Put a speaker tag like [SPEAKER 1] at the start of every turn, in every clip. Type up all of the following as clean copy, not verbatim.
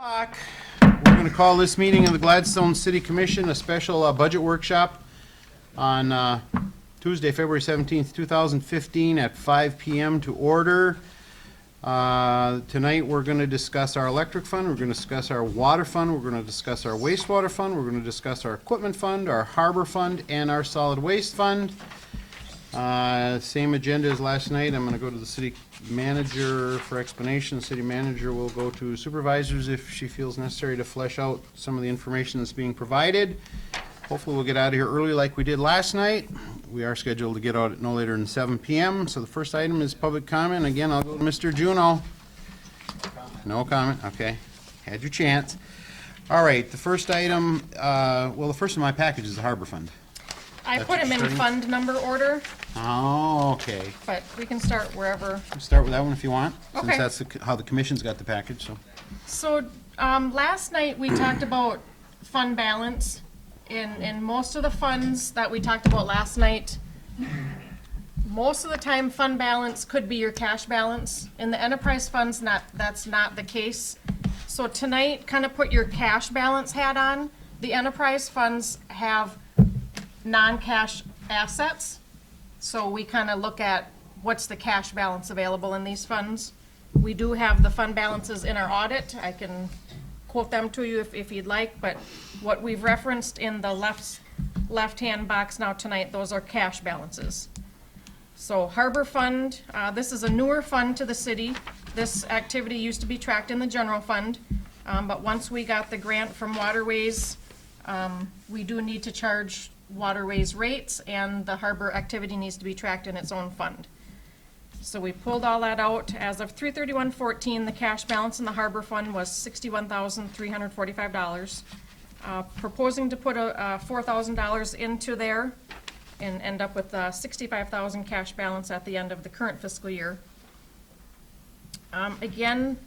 [SPEAKER 1] o'clock. We're going to call this meeting of the Gladstone City Commission a special budget workshop on Tuesday, February 17th, 2015 at 5 p.m. to order. Tonight we're going to discuss our electric fund, we're going to discuss our water fund, we're going to discuss our wastewater fund, we're going to discuss our equipment fund, our harbor fund, and our solid waste fund. Same agenda as last night. I'm going to go to the city manager for explanation. City manager will go to supervisors if she feels necessary to flesh out some of the information that's being provided. Hopefully we'll get out of here early like we did last night. We are scheduled to get out at no later than 7 p.m. So the first item is public comment. Again, I'll go to Mr. Juneau. No comment? Okay. Had your chance. All right, the first item, well, the first in my package is the harbor fund.
[SPEAKER 2] I put them in fund number order,
[SPEAKER 1] Oh, okay.
[SPEAKER 2] but we can start wherever.
[SPEAKER 1] Start with that one if you want,
[SPEAKER 2] Okay.
[SPEAKER 1] since that's how the commission's got the package, so.
[SPEAKER 2] So, last night we talked about fund balance. In most of the funds that we talked about last night, most of the time fund balance could be your cash balance. In the enterprise funds, that's not the case. So tonight, kind of put your cash balance hat on. The enterprise funds have non-cash assets. So we kind of look at what's the cash balance available in these funds. We do have the fund balances in our audit. I can quote them to you if you'd like, but what we've referenced in the left-hand box now tonight, those are cash balances. So Harbor Fund, this is a newer fund to the city. This activity used to be tracked in the general fund, but once we got the grant from Waterways, we do need to charge Waterways rates, and the harbor activity needs to be tracked in its own fund. So we pulled all that out. As of 3/31/14, the cash balance in the harbor fund was $61,345. Proposing to put a $4,000 into there and end up with a $65,000 cash balance at the end of the current fiscal year. Again,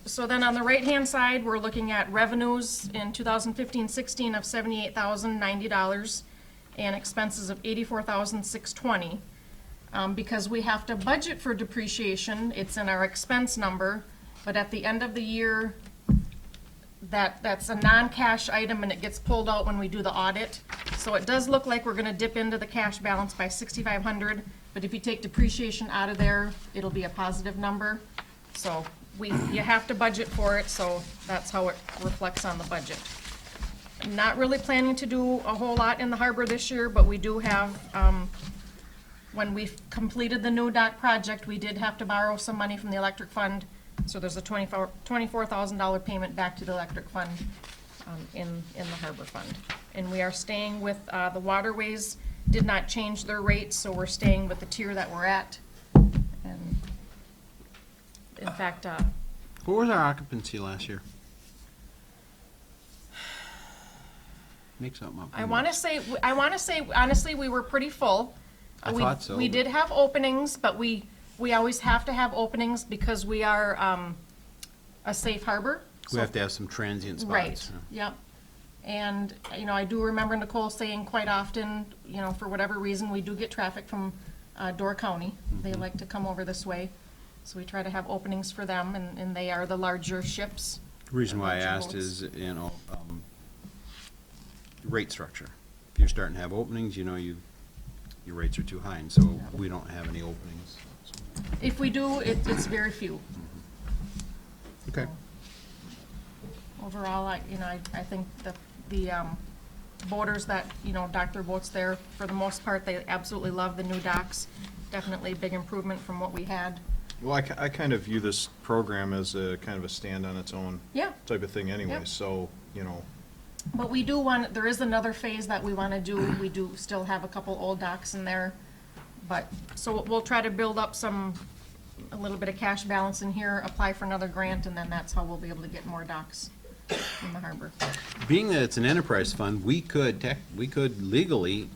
[SPEAKER 2] so then on the right-hand side, we're looking at revenues in 2015-16 of $78,090 and expenses of $84,620. Because we have to budget for depreciation, it's in our expense number, but at the end of the year, that's a non-cash item and it gets pulled out when we do the audit. So it does look like we're gonna dip into the cash balance by $6,500, but if you take depreciation out of there, it'll be a positive number. So you have to budget for it, so that's how it reflects on the budget. I'm not really planning to do a whole lot in the harbor this year, but we do have, when we completed the new dock project, we did have to borrow some money from the electric fund, so there's a $24,000 payment back to the electric fund in the harbor fund. And we are staying with, the Waterways did not change their rates, so we're staying with the tier that we're at. And in fact,
[SPEAKER 1] What was our occupancy last year? Make something up.
[SPEAKER 2] I want to say, honestly, we were pretty full.
[SPEAKER 1] I thought so.
[SPEAKER 2] We did have openings, but we always have to have openings because we are a safe harbor.
[SPEAKER 1] We have to have some transient spots.
[SPEAKER 2] Right, yep. And, I do remember Nicole saying quite often, for whatever reason, we do get traffic from Door County. They like to come over this way. So we try to have openings for them, and they are the larger ships.
[SPEAKER 1] The reason why I
[SPEAKER 2] larger
[SPEAKER 1] asked
[SPEAKER 2] boats.
[SPEAKER 1] is, rate structure. If you're starting to have openings, your rates are too high, and so we don't have any openings.
[SPEAKER 2] If we do, it's very few.
[SPEAKER 1] Okay.
[SPEAKER 2] Overall, I think the boaters that, dock their boats there, for the most part, they absolutely love the new docks. Definitely a big improvement from what we had.
[SPEAKER 3] Well, I kind of view this program as a kind of a stand on its own
[SPEAKER 2] Yeah.
[SPEAKER 3] type of thing anyway,
[SPEAKER 2] Yep.
[SPEAKER 3] so,
[SPEAKER 2] But we do want, there is another phase that we want to do. We do still have a couple old docks in there. But, so we'll try to build up a little bit of cash balance in here, apply for another grant, and then that's how we'll be able to get more docks in the harbor.
[SPEAKER 1] Being that it's an enterprise fund, we could legally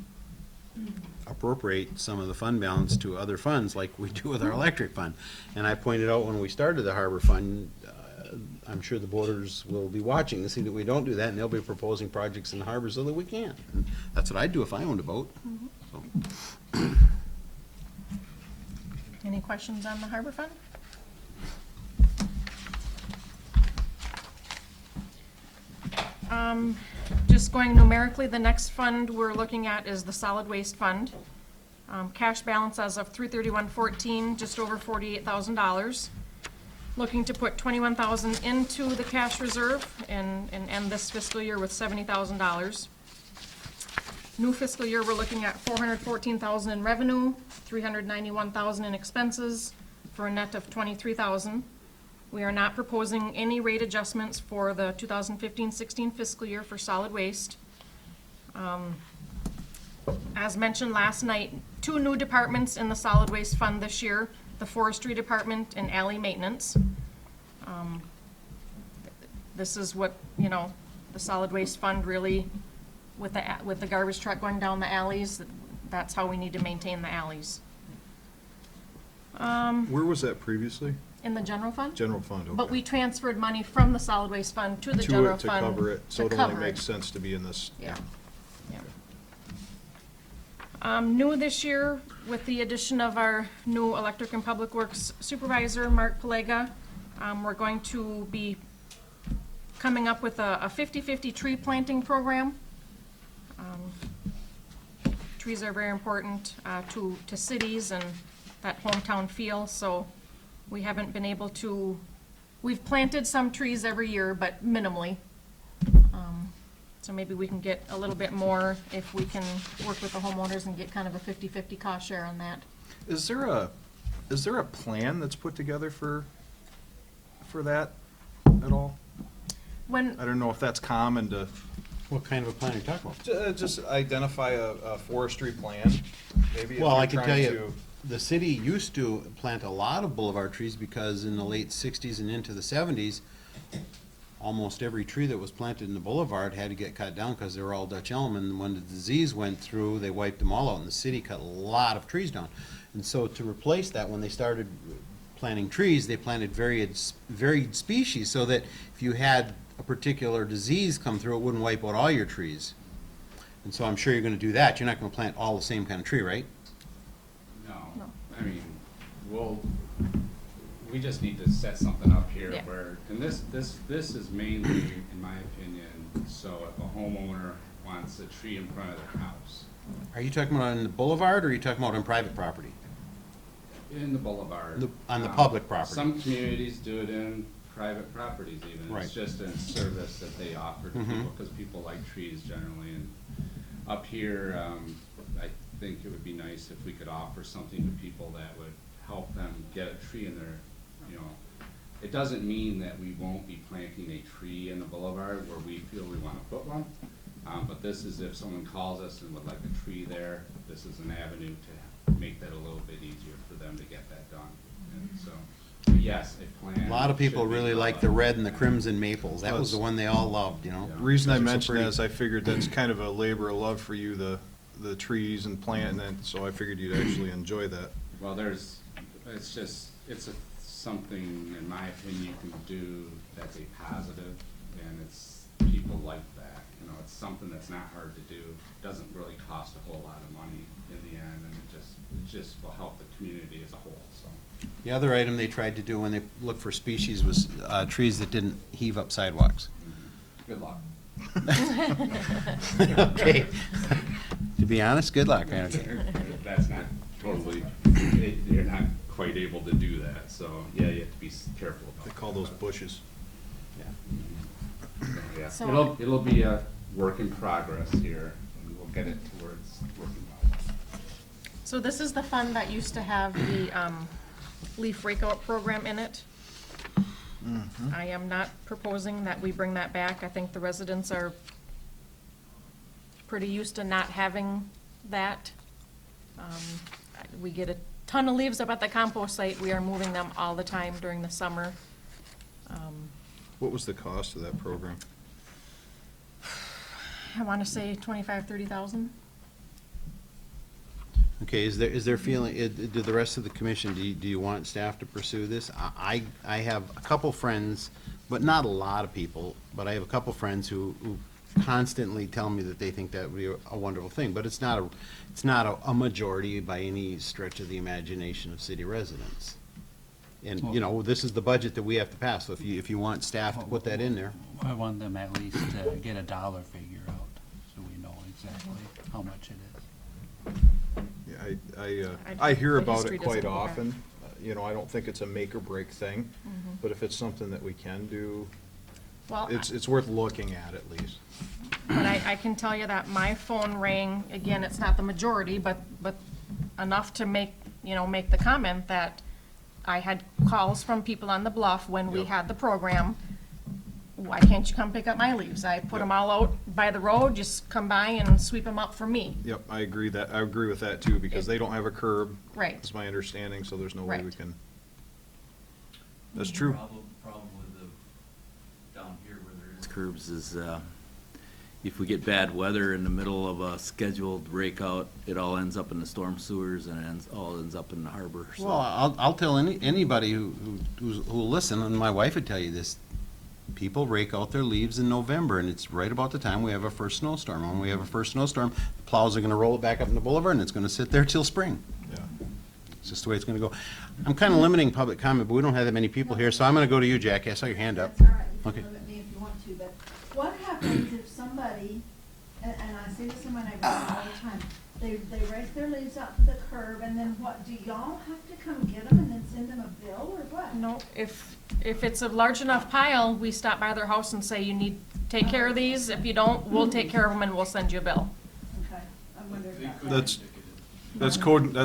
[SPEAKER 1] appropriate some of the fund balance to other funds like we do with our electric fund. And I pointed out when we started the harbor fund, I'm sure the boaters will be watching to see that we don't do that, and they'll be proposing projects in the harbor so that we can. And that's what I'd do if I owned a boat. So.
[SPEAKER 2] Any questions on the harbor fund? Just going numerically, the next fund we're looking at is the solid waste fund. Cash balance as of 3/31/14, just over $48,000. Looking to put $21,000 into the cash reserve and end this fiscal year with $70,000. New fiscal year, we're looking at $414,000 in revenue, $391,000 in expenses, for a net of $23,000. We are not proposing any rate adjustments for the 2015-16 fiscal year for solid waste. As mentioned last night, 2 new departments in the solid waste fund this year, the forestry department and alley maintenance. This is what, you know, the solid waste fund really, with the garbage truck going down the alleys, that's how we need to maintain the alleys.
[SPEAKER 3] Where was that previously?
[SPEAKER 2] In the general fund?
[SPEAKER 3] General fund, okay.
[SPEAKER 2] But we transferred money from the solid waste fund to the
[SPEAKER 3] To
[SPEAKER 2] general
[SPEAKER 3] it, to
[SPEAKER 2] fund.
[SPEAKER 3] cover it, so
[SPEAKER 2] to
[SPEAKER 3] it only
[SPEAKER 2] cover
[SPEAKER 3] makes
[SPEAKER 2] it.
[SPEAKER 3] sense to be in this.
[SPEAKER 2] Yeah, yeah. New this year, with the addition of our new electric and public works supervisor, Mark Palega, we're going to be coming up with a 50-50 tree planting program. Trees are very important to cities and that hometown feel, so we haven't been able to, we've planted some trees every year, but minimally. So maybe we can get a little bit more if we can work with the homeowners and get kind of a 50-50 cost share on that.
[SPEAKER 3] Is there a plan that's put together for that at all?
[SPEAKER 2] When,
[SPEAKER 3] I don't know if that's common to,
[SPEAKER 1] What kind of a plan are you talking about?
[SPEAKER 3] just identify a forestry plan, maybe if
[SPEAKER 1] Well,
[SPEAKER 3] you're
[SPEAKER 1] I can tell
[SPEAKER 3] trying
[SPEAKER 1] you,
[SPEAKER 3] to.
[SPEAKER 1] the city used to plant a lot of boulevard trees because in the late 60s and into the 70s, almost every tree that was planted in the boulevard had to get cut down because they were all Dutch elm. And when the disease went through, they wiped them all out, and the city cut a lot of trees down. And so to replace that, when they started planting trees, they planted varied species so that if you had a particular disease come through, it wouldn't wipe out all your trees. And so I'm sure you're going to do that. You're not going to plant all the same kind of tree, right?
[SPEAKER 2] No.
[SPEAKER 4] No, I mean, we just need to set something up here
[SPEAKER 2] Yeah.
[SPEAKER 4] where, and this is mainly, in my opinion, so if a homeowner wants a tree in front of their house,
[SPEAKER 1] Are you talking about on the boulevard, or are you talking about on private property?
[SPEAKER 4] in the boulevard.
[SPEAKER 1] On the public property.
[SPEAKER 4] Some communities do it in private properties even.
[SPEAKER 1] Right.
[SPEAKER 4] It's just a service that they offer to people, because people like trees generally. And up here, I think it would be nice if we could offer something to people that would help them get a tree in their, you know. It doesn't mean that we won't be planting a tree in the boulevard where we feel we wanna put one. But this is if someone calls us and would like a tree there, this is an avenue to make that a little bit easier for them to get that done. And so, yes, a plan.
[SPEAKER 1] A lot of people
[SPEAKER 4] should be
[SPEAKER 1] really like the
[SPEAKER 4] developed.
[SPEAKER 1] red and the crimson maples. That was the one they all loved, you know?
[SPEAKER 3] The reason I
[SPEAKER 1] Those are so
[SPEAKER 3] mentioned that
[SPEAKER 1] pretty.
[SPEAKER 3] is I figured that's kind of a labor of love for you, the trees and plant, and then, so I figured you'd actually enjoy that.
[SPEAKER 4] Well, it's something, in my opinion, you can do that's a positive, and people like that. You know, it's something that's not hard to do, doesn't really cost a whole lot of money in the end, and it just will help the community as a whole, so.
[SPEAKER 1] The other item they tried to do when they looked for species was trees that didn't heave up sidewalks.
[SPEAKER 4] Good luck.
[SPEAKER 1] Okay. To be honest, good luck. I don't care.
[SPEAKER 4] That's not totally, you're not quite able to do that, so, yeah, you have to be careful about
[SPEAKER 3] They
[SPEAKER 4] that.
[SPEAKER 3] call those bushes.
[SPEAKER 4] So, yeah,
[SPEAKER 2] So-
[SPEAKER 4] it'll be a work in progress here, and we'll get it to where it's working well.
[SPEAKER 2] So this is the fund that used to have the leaf rakeout program in it. I am not proposing that we bring that back. I think the residents are pretty used to not having that. We get a ton of leaves up at the compost site. We are moving them all the time during the summer.
[SPEAKER 3] What was the cost of that program?
[SPEAKER 2] I want to say 25, 30,000.
[SPEAKER 1] Okay, is there feeling, do the rest of the commission, do you want staff to pursue this? I have a couple friends, but not a lot of people, but I have a couple friends who constantly tell me that they think that would be a wonderful thing, but it's not a majority by any stretch of the imagination of city residents. And, you know, this is the budget that we have to pass, so if you want staff to put that in there.
[SPEAKER 5] I want them at least to get a dollar figure out, so we know exactly how much it is.
[SPEAKER 3] Yeah, I hear
[SPEAKER 2] The
[SPEAKER 3] about
[SPEAKER 2] history
[SPEAKER 3] it quite
[SPEAKER 2] doesn't go back.
[SPEAKER 3] often. You know, I don't think it's a make or break thing, but if it's something that we can do,
[SPEAKER 2] Well,
[SPEAKER 3] it's worth looking at least.
[SPEAKER 2] but I can tell you that my phone rang, again, it's not the majority, but enough to make the comment that I had calls from people on the bluff when we
[SPEAKER 3] Yep.
[SPEAKER 2] had the program. Why can't you come pick up my leaves? I put them all out by the road, just come by and sweep them up for me.
[SPEAKER 3] Yep, I agree with that too, because they don't have a curb.
[SPEAKER 2] Right.
[SPEAKER 3] Is my understanding, so there's no way we
[SPEAKER 2] Right.
[SPEAKER 3] can. That's true.
[SPEAKER 6] Problem with the, down here where there is curbs is, if we get bad weather in the middle of a scheduled breakout, it all ends up in the storm sewers and all ends up in the harbor, so.
[SPEAKER 1] Well, I'll tell anybody who'll listen, and my wife would tell you this, people rake out their leaves in November, and it's right about the time we have our first snowstorm. When we have our first snowstorm, the plows are gonna roll it back up in the boulevard, and it's gonna sit there till spring.
[SPEAKER 3] Yeah.
[SPEAKER 1] It's just the way it's gonna go. I'm kinda limiting public comment, but we don't have that many people here, so I'm gonna go to you, Jackie. I saw your hand up.
[SPEAKER 7] That's all right, you
[SPEAKER 1] Okay.
[SPEAKER 7] can limit me if you want to, but what happens if somebody, and I see this in my neighborhood all the time, they rake their leaves out to the curb, and then what, do y'all have to come get them and then send them a bill, or what?
[SPEAKER 2] No, if it's a large enough pile, we stop by their house and say, you need, take care of these. If you don't, we'll take care of them and we'll send you a bill.
[SPEAKER 7] Okay, I wondered about that.
[SPEAKER 3] That's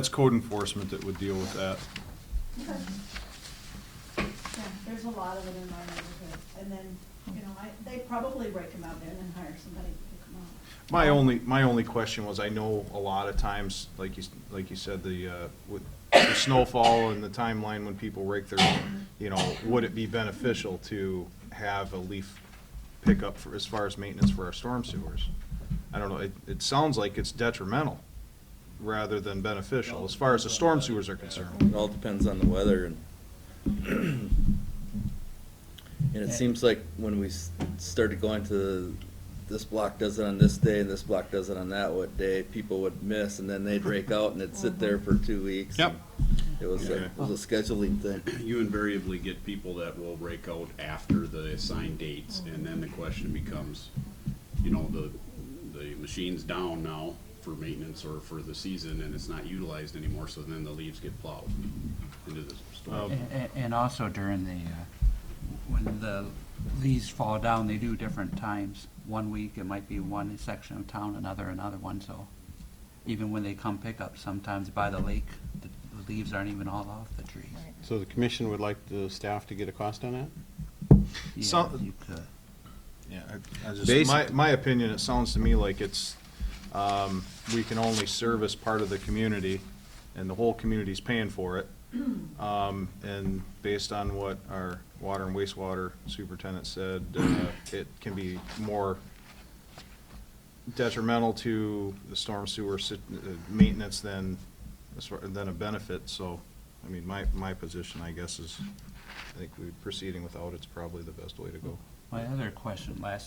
[SPEAKER 3] code enforcement that would deal with that.
[SPEAKER 7] Okay. Yeah, there's a lot of it in my neighborhood, and then, they probably rake them out there and then hire somebody to pick them up.
[SPEAKER 3] My only question was, I know a lot of times, like you said, with the snowfall and the timeline when people rake their, would it be beneficial to have a leaf pickup for, as far as maintenance for our storm sewers? I don't know, it sounds like it's detrimental rather than beneficial, as far as the storm sewers are concerned.
[SPEAKER 6] It all depends on the weather and it seems like when we started going to this block does it on this day and this block does it on that what day, people would miss and then they'd break out and it'd sit there for 2 weeks.
[SPEAKER 1] Yep.
[SPEAKER 6] It was a scheduling thing.
[SPEAKER 8] You invariably get people that will break out after the assigned dates, and then the question becomes, the machine's down now for maintenance or for the season, and it's not utilized anymore, so then the leaves get plowed into the storm.
[SPEAKER 5] And also during the, when the leaves fall down, they do different times. One week it might be one section of town, another one, so even when they come pick up, sometimes by the lake, the leaves aren't even all off the trees.
[SPEAKER 1] So the commission would like the staff to get a cost on that?
[SPEAKER 5] Yeah,
[SPEAKER 3] Some-
[SPEAKER 5] you could.
[SPEAKER 3] Yeah, I just,
[SPEAKER 1] Basic-
[SPEAKER 3] my opinion, it sounds to me like it's, we can only service part of the community, and the whole community's paying for it. And based on what our water and wastewater superintendent said, it can be more detrimental to the storm sewer maintenance than a benefit, so, I mean, my position, I guess, is, I think proceeding without it's probably the best way to go.
[SPEAKER 5] My other question I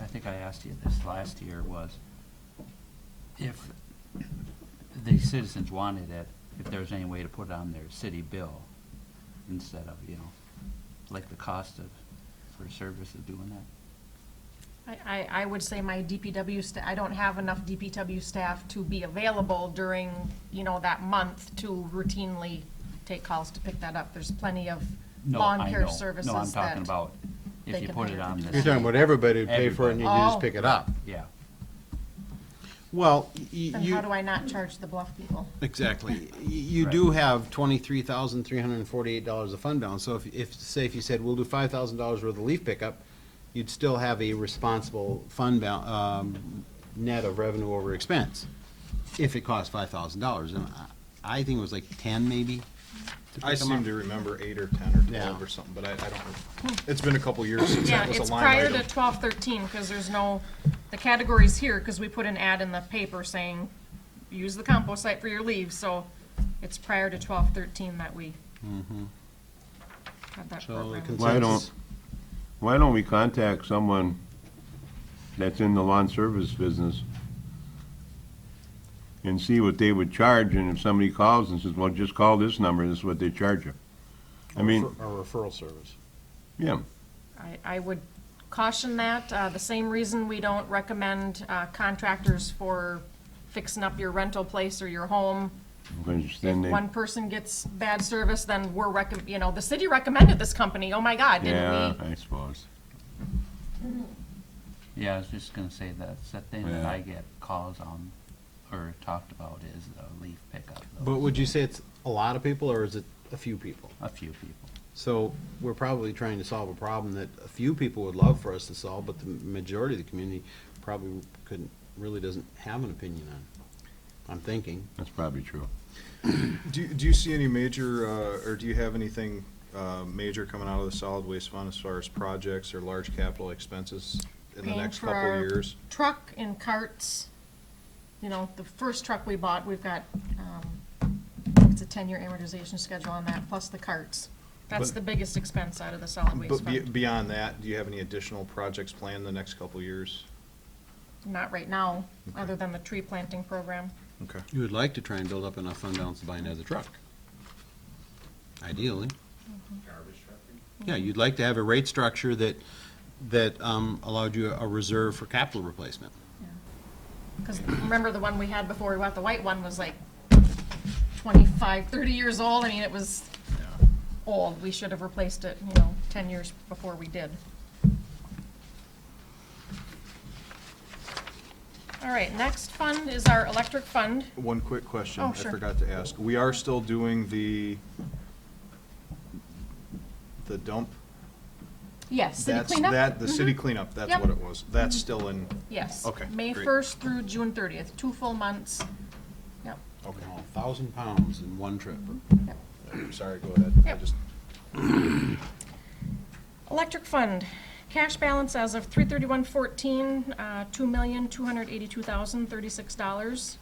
[SPEAKER 5] think I asked you this last year, was if the citizens wanted it, if there was any way to put it on their city bill instead of, like the cost for service of doing that.
[SPEAKER 2] I would say my DPW I don't have enough DPW staff to be available during, that month to routinely take calls to pick that up. There's plenty of
[SPEAKER 5] No,
[SPEAKER 2] lawn
[SPEAKER 5] I
[SPEAKER 2] care
[SPEAKER 5] know.
[SPEAKER 2] services
[SPEAKER 5] No, I'm talking
[SPEAKER 2] that-
[SPEAKER 5] about
[SPEAKER 2] they
[SPEAKER 5] if you
[SPEAKER 2] can
[SPEAKER 5] put it
[SPEAKER 2] hire.
[SPEAKER 5] on the.
[SPEAKER 1] You're talking about everybody would pay for it and you
[SPEAKER 2] Everybody.
[SPEAKER 1] just pick it up.
[SPEAKER 5] Yeah.
[SPEAKER 1] Well,
[SPEAKER 2] Then how do I not charge the bluff people?
[SPEAKER 1] exactly. You do have $23,348 of fund balance, so if you said, we'll do $5,000 worth of leaf pickup, you'd still have a responsible fund net of revenue over expense, if it cost $5,000. And I think it was like 10 maybe. to
[SPEAKER 3] I
[SPEAKER 1] pick 'em
[SPEAKER 3] seem
[SPEAKER 1] up.
[SPEAKER 3] to remember 8 or 10 or 12
[SPEAKER 1] Yeah.
[SPEAKER 3] or something, but I don't, it's been a couple years since
[SPEAKER 2] Yeah,
[SPEAKER 3] that was a
[SPEAKER 2] it's
[SPEAKER 3] line
[SPEAKER 2] prior
[SPEAKER 3] item.
[SPEAKER 2] to 12/13, because there's the category's here, because we put an ad in the paper saying, use the compost site for your leaves, so it's prior to 12/13 that we had that
[SPEAKER 1] So the
[SPEAKER 2] program.
[SPEAKER 1] consensus.
[SPEAKER 9] Why don't we contact someone that's in the lawn service business and see what they would charge, and if somebody calls and says, well, just call this number, this is what they charge you. I mean,
[SPEAKER 1] A referral service.
[SPEAKER 9] yeah,
[SPEAKER 2] I would caution that, the same reason we don't recommend contractors for fixing up your rental place or your home.
[SPEAKER 9] because
[SPEAKER 2] If
[SPEAKER 9] then they,
[SPEAKER 2] one person gets bad service, then the city recommended this company, oh my God,
[SPEAKER 9] yeah,
[SPEAKER 2] didn't we?
[SPEAKER 9] I suppose.
[SPEAKER 5] Yeah, I was just gonna say that's the thing that
[SPEAKER 9] Yeah.
[SPEAKER 5] I get calls on, or talked about is the leaf pickup.
[SPEAKER 1] But would you say it's a lot of people, or is it a few people?
[SPEAKER 5] A few people.
[SPEAKER 1] So we're probably trying to solve a problem that a few people would love for us to solve, but the majority of the community probably really doesn't have an opinion on. I'm thinking.
[SPEAKER 9] That's probably true.
[SPEAKER 3] Do you see any major, or do you have anything major coming out of the solid waste fund as far as projects or large capital expenses in the
[SPEAKER 2] Paying
[SPEAKER 3] next
[SPEAKER 2] for
[SPEAKER 3] couple
[SPEAKER 2] our
[SPEAKER 3] of years?
[SPEAKER 2] Truck and carts, the first truck we bought, we've got, it's a 10-year amortization schedule on that, plus the carts. That's
[SPEAKER 3] But-
[SPEAKER 2] the biggest expense out of the solid waste
[SPEAKER 3] But
[SPEAKER 2] fund.
[SPEAKER 3] beyond that, do you have any additional projects planned the next couple of years?
[SPEAKER 2] Not right now, other than the tree planting program.
[SPEAKER 3] Okay.
[SPEAKER 1] You would like to try and build up enough fund balance to buy another truck. Ideally.
[SPEAKER 4] Garbage trucking?
[SPEAKER 1] Yeah, you'd like to have a rate structure that allowed you a reserve for capital replacement.
[SPEAKER 2] Because remember the one we had before we bought the white one was like 25, 30 years old. I mean, it was old. We should have replaced it, 10 years before we did. All right, next fund is our electric fund.
[SPEAKER 3] One quick question
[SPEAKER 2] Oh,
[SPEAKER 3] I
[SPEAKER 2] sure.
[SPEAKER 3] forgot to ask. We are still doing the dump?
[SPEAKER 2] Yes, city
[SPEAKER 3] That's,
[SPEAKER 2] cleanup?
[SPEAKER 3] that, the city
[SPEAKER 2] Mhm.
[SPEAKER 3] cleanup, that's
[SPEAKER 2] Yep.
[SPEAKER 3] what it was. That's still in,
[SPEAKER 2] Yes.
[SPEAKER 3] Okay,
[SPEAKER 2] May
[SPEAKER 3] great.
[SPEAKER 2] 1st through June 30th, 2 full months. Yep.
[SPEAKER 3] okay.
[SPEAKER 1] 1,000 pounds in one trip.
[SPEAKER 3] Sorry, go ahead. I
[SPEAKER 2] Yep.
[SPEAKER 3] just
[SPEAKER 2] Electric fund, cash balance as of 3/31/14, $2,282,036.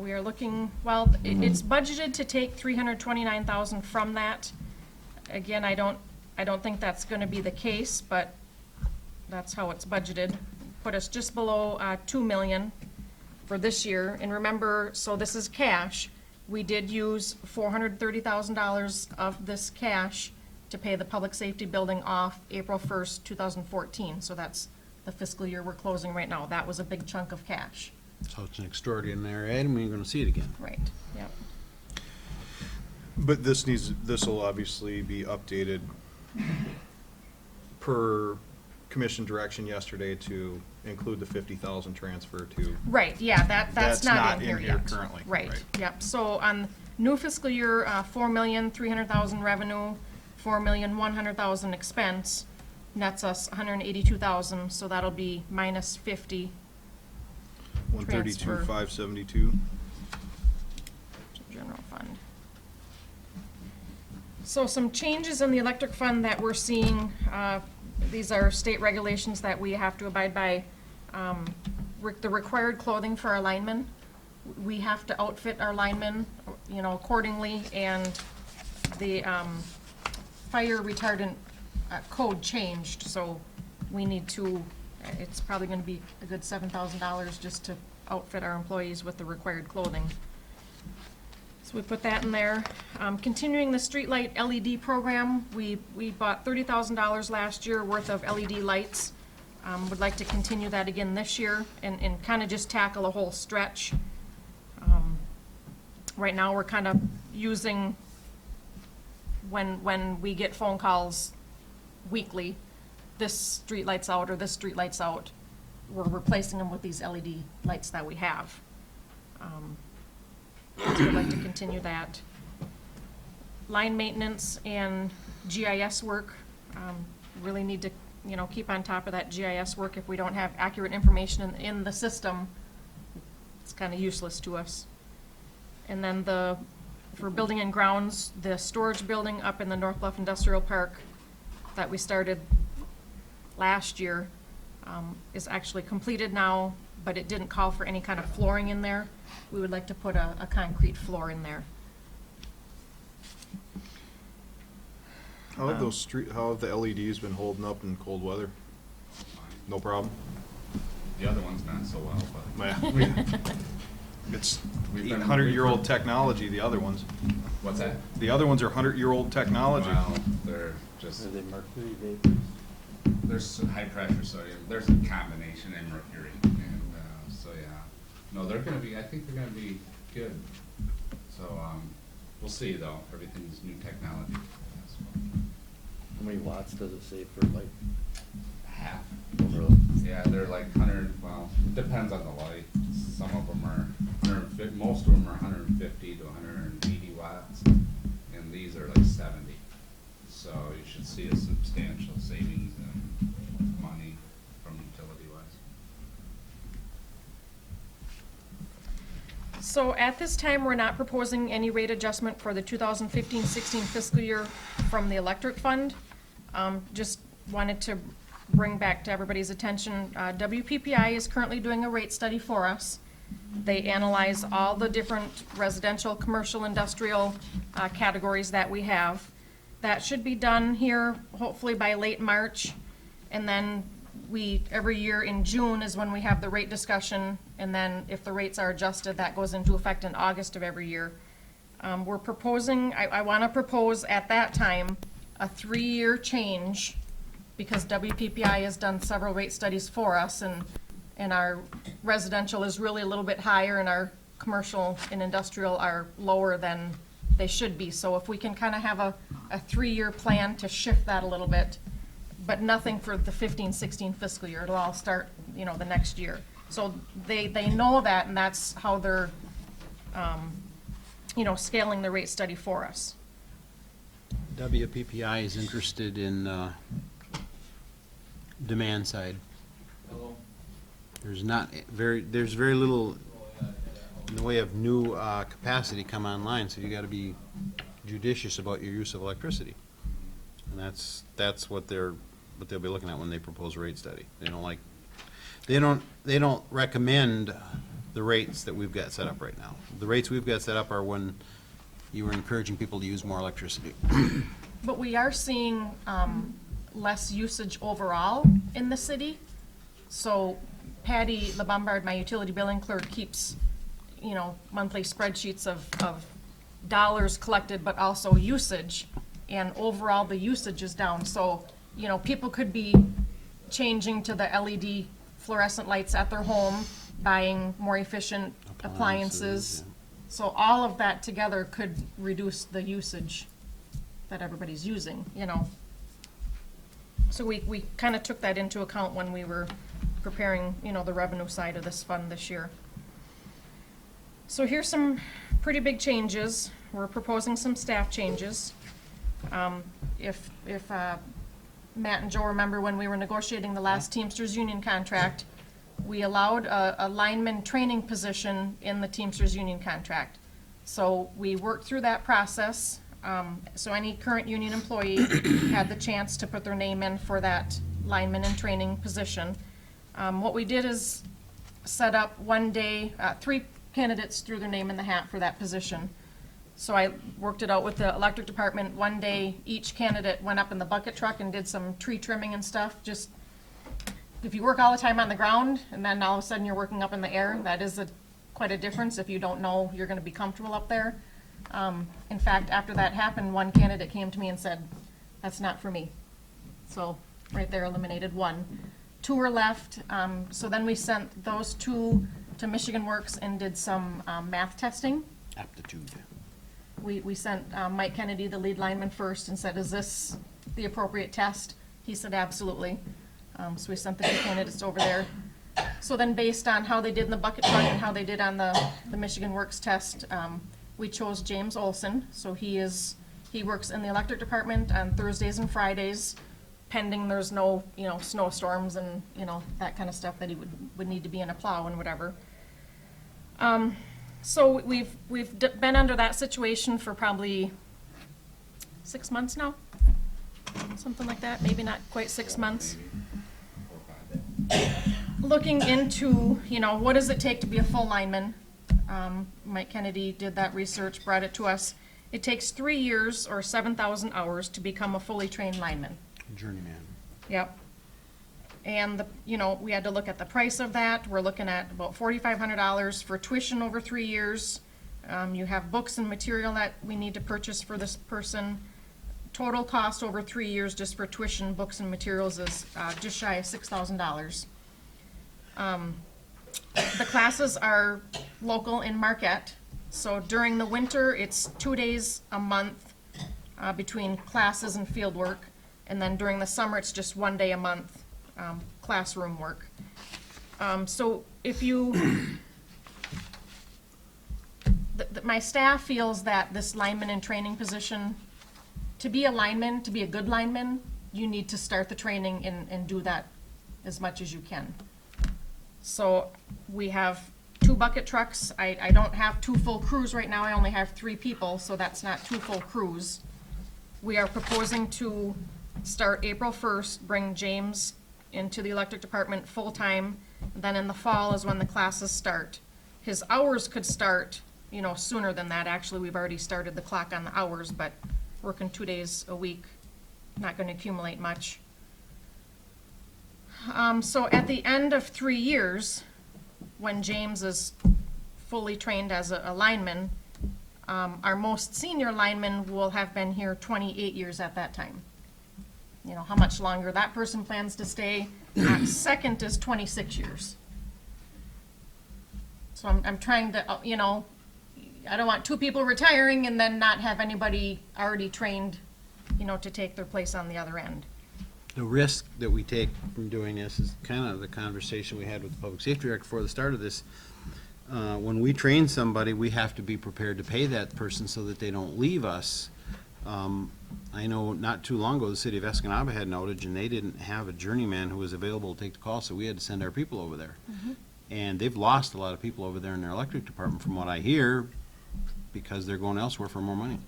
[SPEAKER 2] We are looking, well, it's budgeted to take 329,000 from that. Again, I don't think that's gonna be the case, but that's how it's budgeted. Put us just below 2 million for this year. And remember, so this is cash. We did use $430,000 of this cash to pay the public safety building off April 1st, 2014. So that's the fiscal year we're closing right now. That was a big chunk of cash.
[SPEAKER 1] So it's an extraordinary item, and you're gonna see it again.
[SPEAKER 2] Right, yep.
[SPEAKER 3] But this will obviously be updated per commission direction yesterday to include the 50,000 transfer to,
[SPEAKER 2] Right, yeah, that's
[SPEAKER 3] That's
[SPEAKER 2] not in here yet.
[SPEAKER 3] currently,
[SPEAKER 2] Right,
[SPEAKER 3] right.
[SPEAKER 2] yep. So on new fiscal year, 4,300,000 revenue, 4,100,000 expense, nets us 182,000, so that'll be minus 50 transfer
[SPEAKER 3] 132,572.
[SPEAKER 2] to general fund. So some changes in the electric fund that we're seeing, these are state regulations that we have to abide by. The required clothing for our linemen, we have to outfit our linemen, accordingly, and the fire retardant code changed, so we need to, it's probably gonna be a good $7,000 just to outfit our employees with the required clothing. So we put that in there. Continuing the streetlight LED program, we bought $30,000 last year worth of LED lights. Would like to continue that again this year and kind of just tackle a whole stretch. Right now, we're kind of using, when we get phone calls weekly, this street light's out or this street light's out, we're replacing them with these LED lights that we have. So we'd like to continue that. Line maintenance and GIS work, really need to, keep on top of that GIS work. If we don't have accurate information in the system, it's kind of useless to us. And then for building and grounds, the storage building up in the North Bluff Industrial Park that we started last year is actually completed now, but it didn't call for any kind of flooring in there. We would like to put a concrete floor in there.
[SPEAKER 3] How have how have the LEDs been holding up in cold weather? No problem?
[SPEAKER 4] The other one's not so well, but
[SPEAKER 3] Yeah. It's
[SPEAKER 4] We've been-
[SPEAKER 3] 800-year-old technology, the other ones.
[SPEAKER 4] What's that?
[SPEAKER 3] The other ones are 100-year-old technology.
[SPEAKER 4] Well, they're just,
[SPEAKER 5] they mercury vapors?
[SPEAKER 4] there's high pressure sodium, there's a combination in mercury, and, so, yeah. No, they're gonna be, I think they're gonna be good. So, we'll see though, everything's new technology.
[SPEAKER 6] How many watts does it say for like?
[SPEAKER 4] Half.
[SPEAKER 6] Really?
[SPEAKER 4] Yeah, they're like 100, well, it depends on the light. Some of them are 150, most of them are 150 to 180 watts, and these are like 70. So you should see a substantial savings in money from utility-wise.
[SPEAKER 2] So at this time, we're not proposing any rate adjustment for the 2015-16 fiscal year from the electric fund. Just wanted to bring back to everybody's attention, WPPI is currently doing a rate study for us. They analyze all the different residential, commercial, industrial categories that we have. That should be done here hopefully by late March. And then every year in June is when we have the rate discussion. And then if the rates are adjusted, that goes into effect in August of every year. We're proposing, I want to propose at that time a 3-year change, because WPPI has done several rate studies for us, and our residential is really a little bit higher, and our commercial and industrial are lower than they should be. So if we can kind of have a 3-year plan to shift that a little bit, but nothing for the 15-16 fiscal year. It'll all start, the next year. So they know that, and that's how they're, scaling the rate study for us.
[SPEAKER 1] WPPI is interested in demand side. There's very little in the way of new capacity come online, so you gotta be judicious about your use of electricity. And that's what they'll be looking at when they propose a rate study. They don't recommend the rates that we've got set up right now. The rates we've got set up are when you were encouraging people to use more electricity.
[SPEAKER 2] But we are seeing less usage overall in the city. So Patty LeBombard, my utility billing clerk, keeps, monthly spreadsheets of dollars collected, but also usage. And overall, the usage is down. So, people could be changing to the LED fluorescent lights at their home, buying more efficient appliances.
[SPEAKER 1] Yeah.
[SPEAKER 2] So all of that together could reduce the usage that everybody's using, So we kind of took that into account when we were preparing, the revenue side of this fund this year. So here's some pretty big changes. We're proposing some staff changes. If Matt and Joe remember when we were negotiating the last Teamsters union contract, we allowed a lineman training position in the Teamsters union contract. So we worked through that process. So any current union employee had the chance to put their name in for that lineman in training position. What we did is set up one day, 3 candidates threw their name in the hat for that position. So I worked it out with the electric department. One day, each candidate went up in the bucket truck and did some tree trimming and stuff. Just, if you work all the time on the ground, and then all of a sudden you're working up in the air, that is quite a difference if you don't know you're gonna be comfortable up there. In fact, after that happened, one candidate came to me and said, "That's not for me." So, right there, eliminated one. 2 were left, so then we sent those 2 to Michigan Works and did some math testing.
[SPEAKER 1] Aptitude.
[SPEAKER 2] We sent Mike Kennedy, the lead lineman, first and said, "Is this the appropriate test?" He said, "Absolutely." So we sent the 2 candidates over there. So then based on how they did in the bucket truck and how they did on the Michigan Works test, we chose James Olson. So he works in the electric department on Thursdays and Fridays, pending there's no, snowstorms and, that kind of stuff that he would need to be in a plow and whatever. So we've been under that situation for probably 6 months now, something like that, maybe not quite 6 months. Looking into, what does it take to be a full lineman? Mike Kennedy did that research, brought it to us. It takes 3 years or 7,000 hours to become a fully trained lineman.
[SPEAKER 1] Journeyman.
[SPEAKER 2] Yep. And, we had to look at the price of that. We're looking at about $4,500 for tuition over 3 years, You have books and material that we need to purchase for this person. Total cost over 3 years just for tuition, books and materials is just shy of $6,000. The classes are local in Marquette, so during the winter, it's 2 days a month between classes and field work, and then during the summer, it's just 1 day a month classroom work. So if you, my staff feels that this lineman in training position, to be a lineman, to be a good lineman, you need to start the training and do that as much as you can. So we have 2 bucket trucks. I don't have 2 full crews right now. I only have 3 people, so that's not 2 full crews. We are proposing to start April 1st, bring James into the electric department full-time. Then in the fall is when the classes start. His hours could start, you know, sooner than that. Actually, we've already started the clock on the hours, but working 2 days a week, not going to accumulate much. So at the end of 3 years, when James is fully trained as a lineman, our most senior lineman will have been here 28 years at that time. You know, how much longer that person plans to stay. Second is 26 years. So I'm trying to, you know, I don't want 2 people retiring and then not have anybody already trained, you know, to take their place on the other end.
[SPEAKER 1] The risk that we take from doing this is kind of the conversation we had with the public safety director before the start of this. When we train somebody, we have to be prepared to pay that person so that they don't leave us. I know not too long ago, the city of Escanaba had an outage, and they didn't have a journeyman who was available to take the call, so we had to send our people over there. And they've lost a lot of people over there in their electric department, from what I hear, because they're going elsewhere for more money.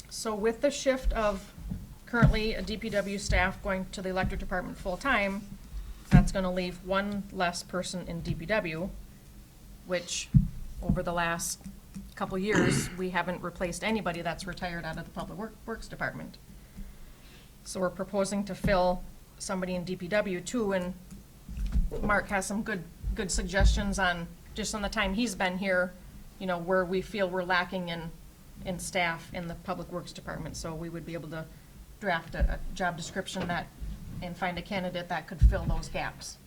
[SPEAKER 2] So with the shift of currently a DPW staff going to the electric department full-time, that's gonna leave 1 less person in DPW, which over the last couple years, we haven't replaced anybody that's retired out of the Public Works Department. So we're proposing to fill somebody in DPW too, and Mark has some good suggestions on, just on the time he's been here, you know, where we feel we're lacking in staff in the Public Works Department. So we would be able to draft a job description that, and find a candidate that could fill those gaps.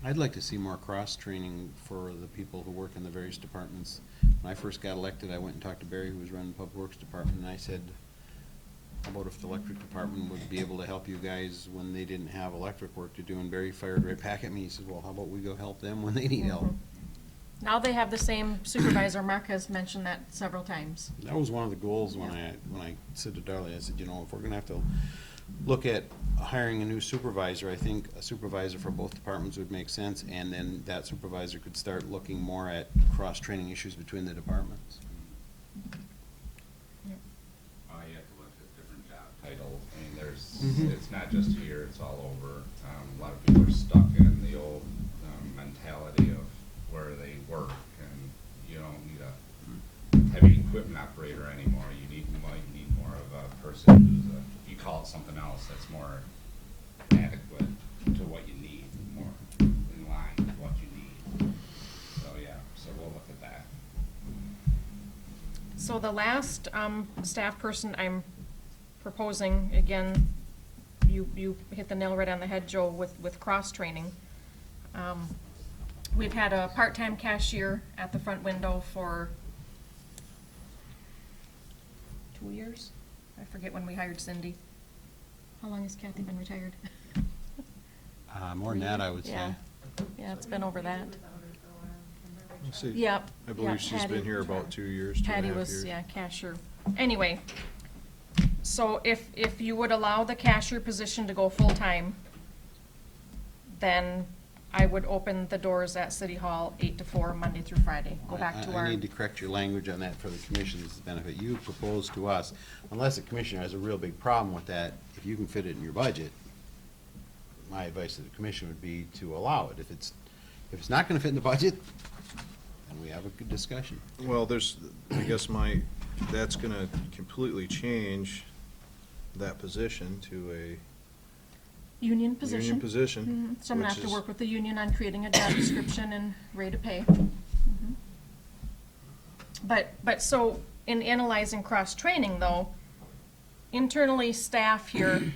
[SPEAKER 1] I'd like to see more cross-training for the people who work in the various departments. When I first got elected, I went and talked to Barry, who was running the Public Works Department, and I said, how about if the electric department would be able to help you guys when they didn't have electric work to do? And Barry fired right back at me. He said, well, how about we go help them when they need help?
[SPEAKER 2] Now they have the same supervisor. Mark has mentioned that several times.
[SPEAKER 1] That was one of the goals when I said to Darley, I said, you know, if we're gonna have to look at hiring a new supervisor, I think a supervisor for both departments would make sense, and then that supervisor could start looking more at cross-training issues between the departments.
[SPEAKER 4] You have to look at different job titles. I mean, there's, it's not just here, it's all over. A lot of people are stuck in the old mentality of where they work, and you don't need a heavy equipment operator anymore. You need more of a person who's you call it something else that's more adequate to what you need, more in line with what you need. So yeah, so we'll look at that.
[SPEAKER 2] So the last staff person I'm proposing, again, you hit the nail right on the head, Joe, with cross-training. We've had a part-time cashier at the front window for 2 years. I forget when we hired Cindy. How long has Kathy been retired?
[SPEAKER 1] More than that, I would say.
[SPEAKER 2] Yeah, yeah, it's been over that.
[SPEAKER 3] Let's see.
[SPEAKER 2] Yep.
[SPEAKER 3] I believe
[SPEAKER 2] yep,
[SPEAKER 3] she's
[SPEAKER 2] Patty.
[SPEAKER 3] been here about 2 years, 2.5
[SPEAKER 2] Patty
[SPEAKER 3] years.
[SPEAKER 2] was, yeah, cashier. Anyway, so if you would allow the cashier position to go full-time, then I would open the doors at City Hall 8 to 4, Monday through Friday. Go back to our.
[SPEAKER 1] I need to correct your language on that for the commission's benefit. You proposed to us, unless the commissioner has a real big problem with that, if you can fit it in your budget, my advice to the commission would be to allow it. If it's not gonna fit in the budget, then we have a good discussion.
[SPEAKER 3] Well, I guess that's gonna completely change that position to
[SPEAKER 2] Union position.
[SPEAKER 3] Union position.
[SPEAKER 2] So I'm gonna
[SPEAKER 3] which
[SPEAKER 2] have to
[SPEAKER 3] is-
[SPEAKER 2] work with the union on creating a job description and rate of pay. Mhm. But so, in analyzing cross-training though, internally staff here,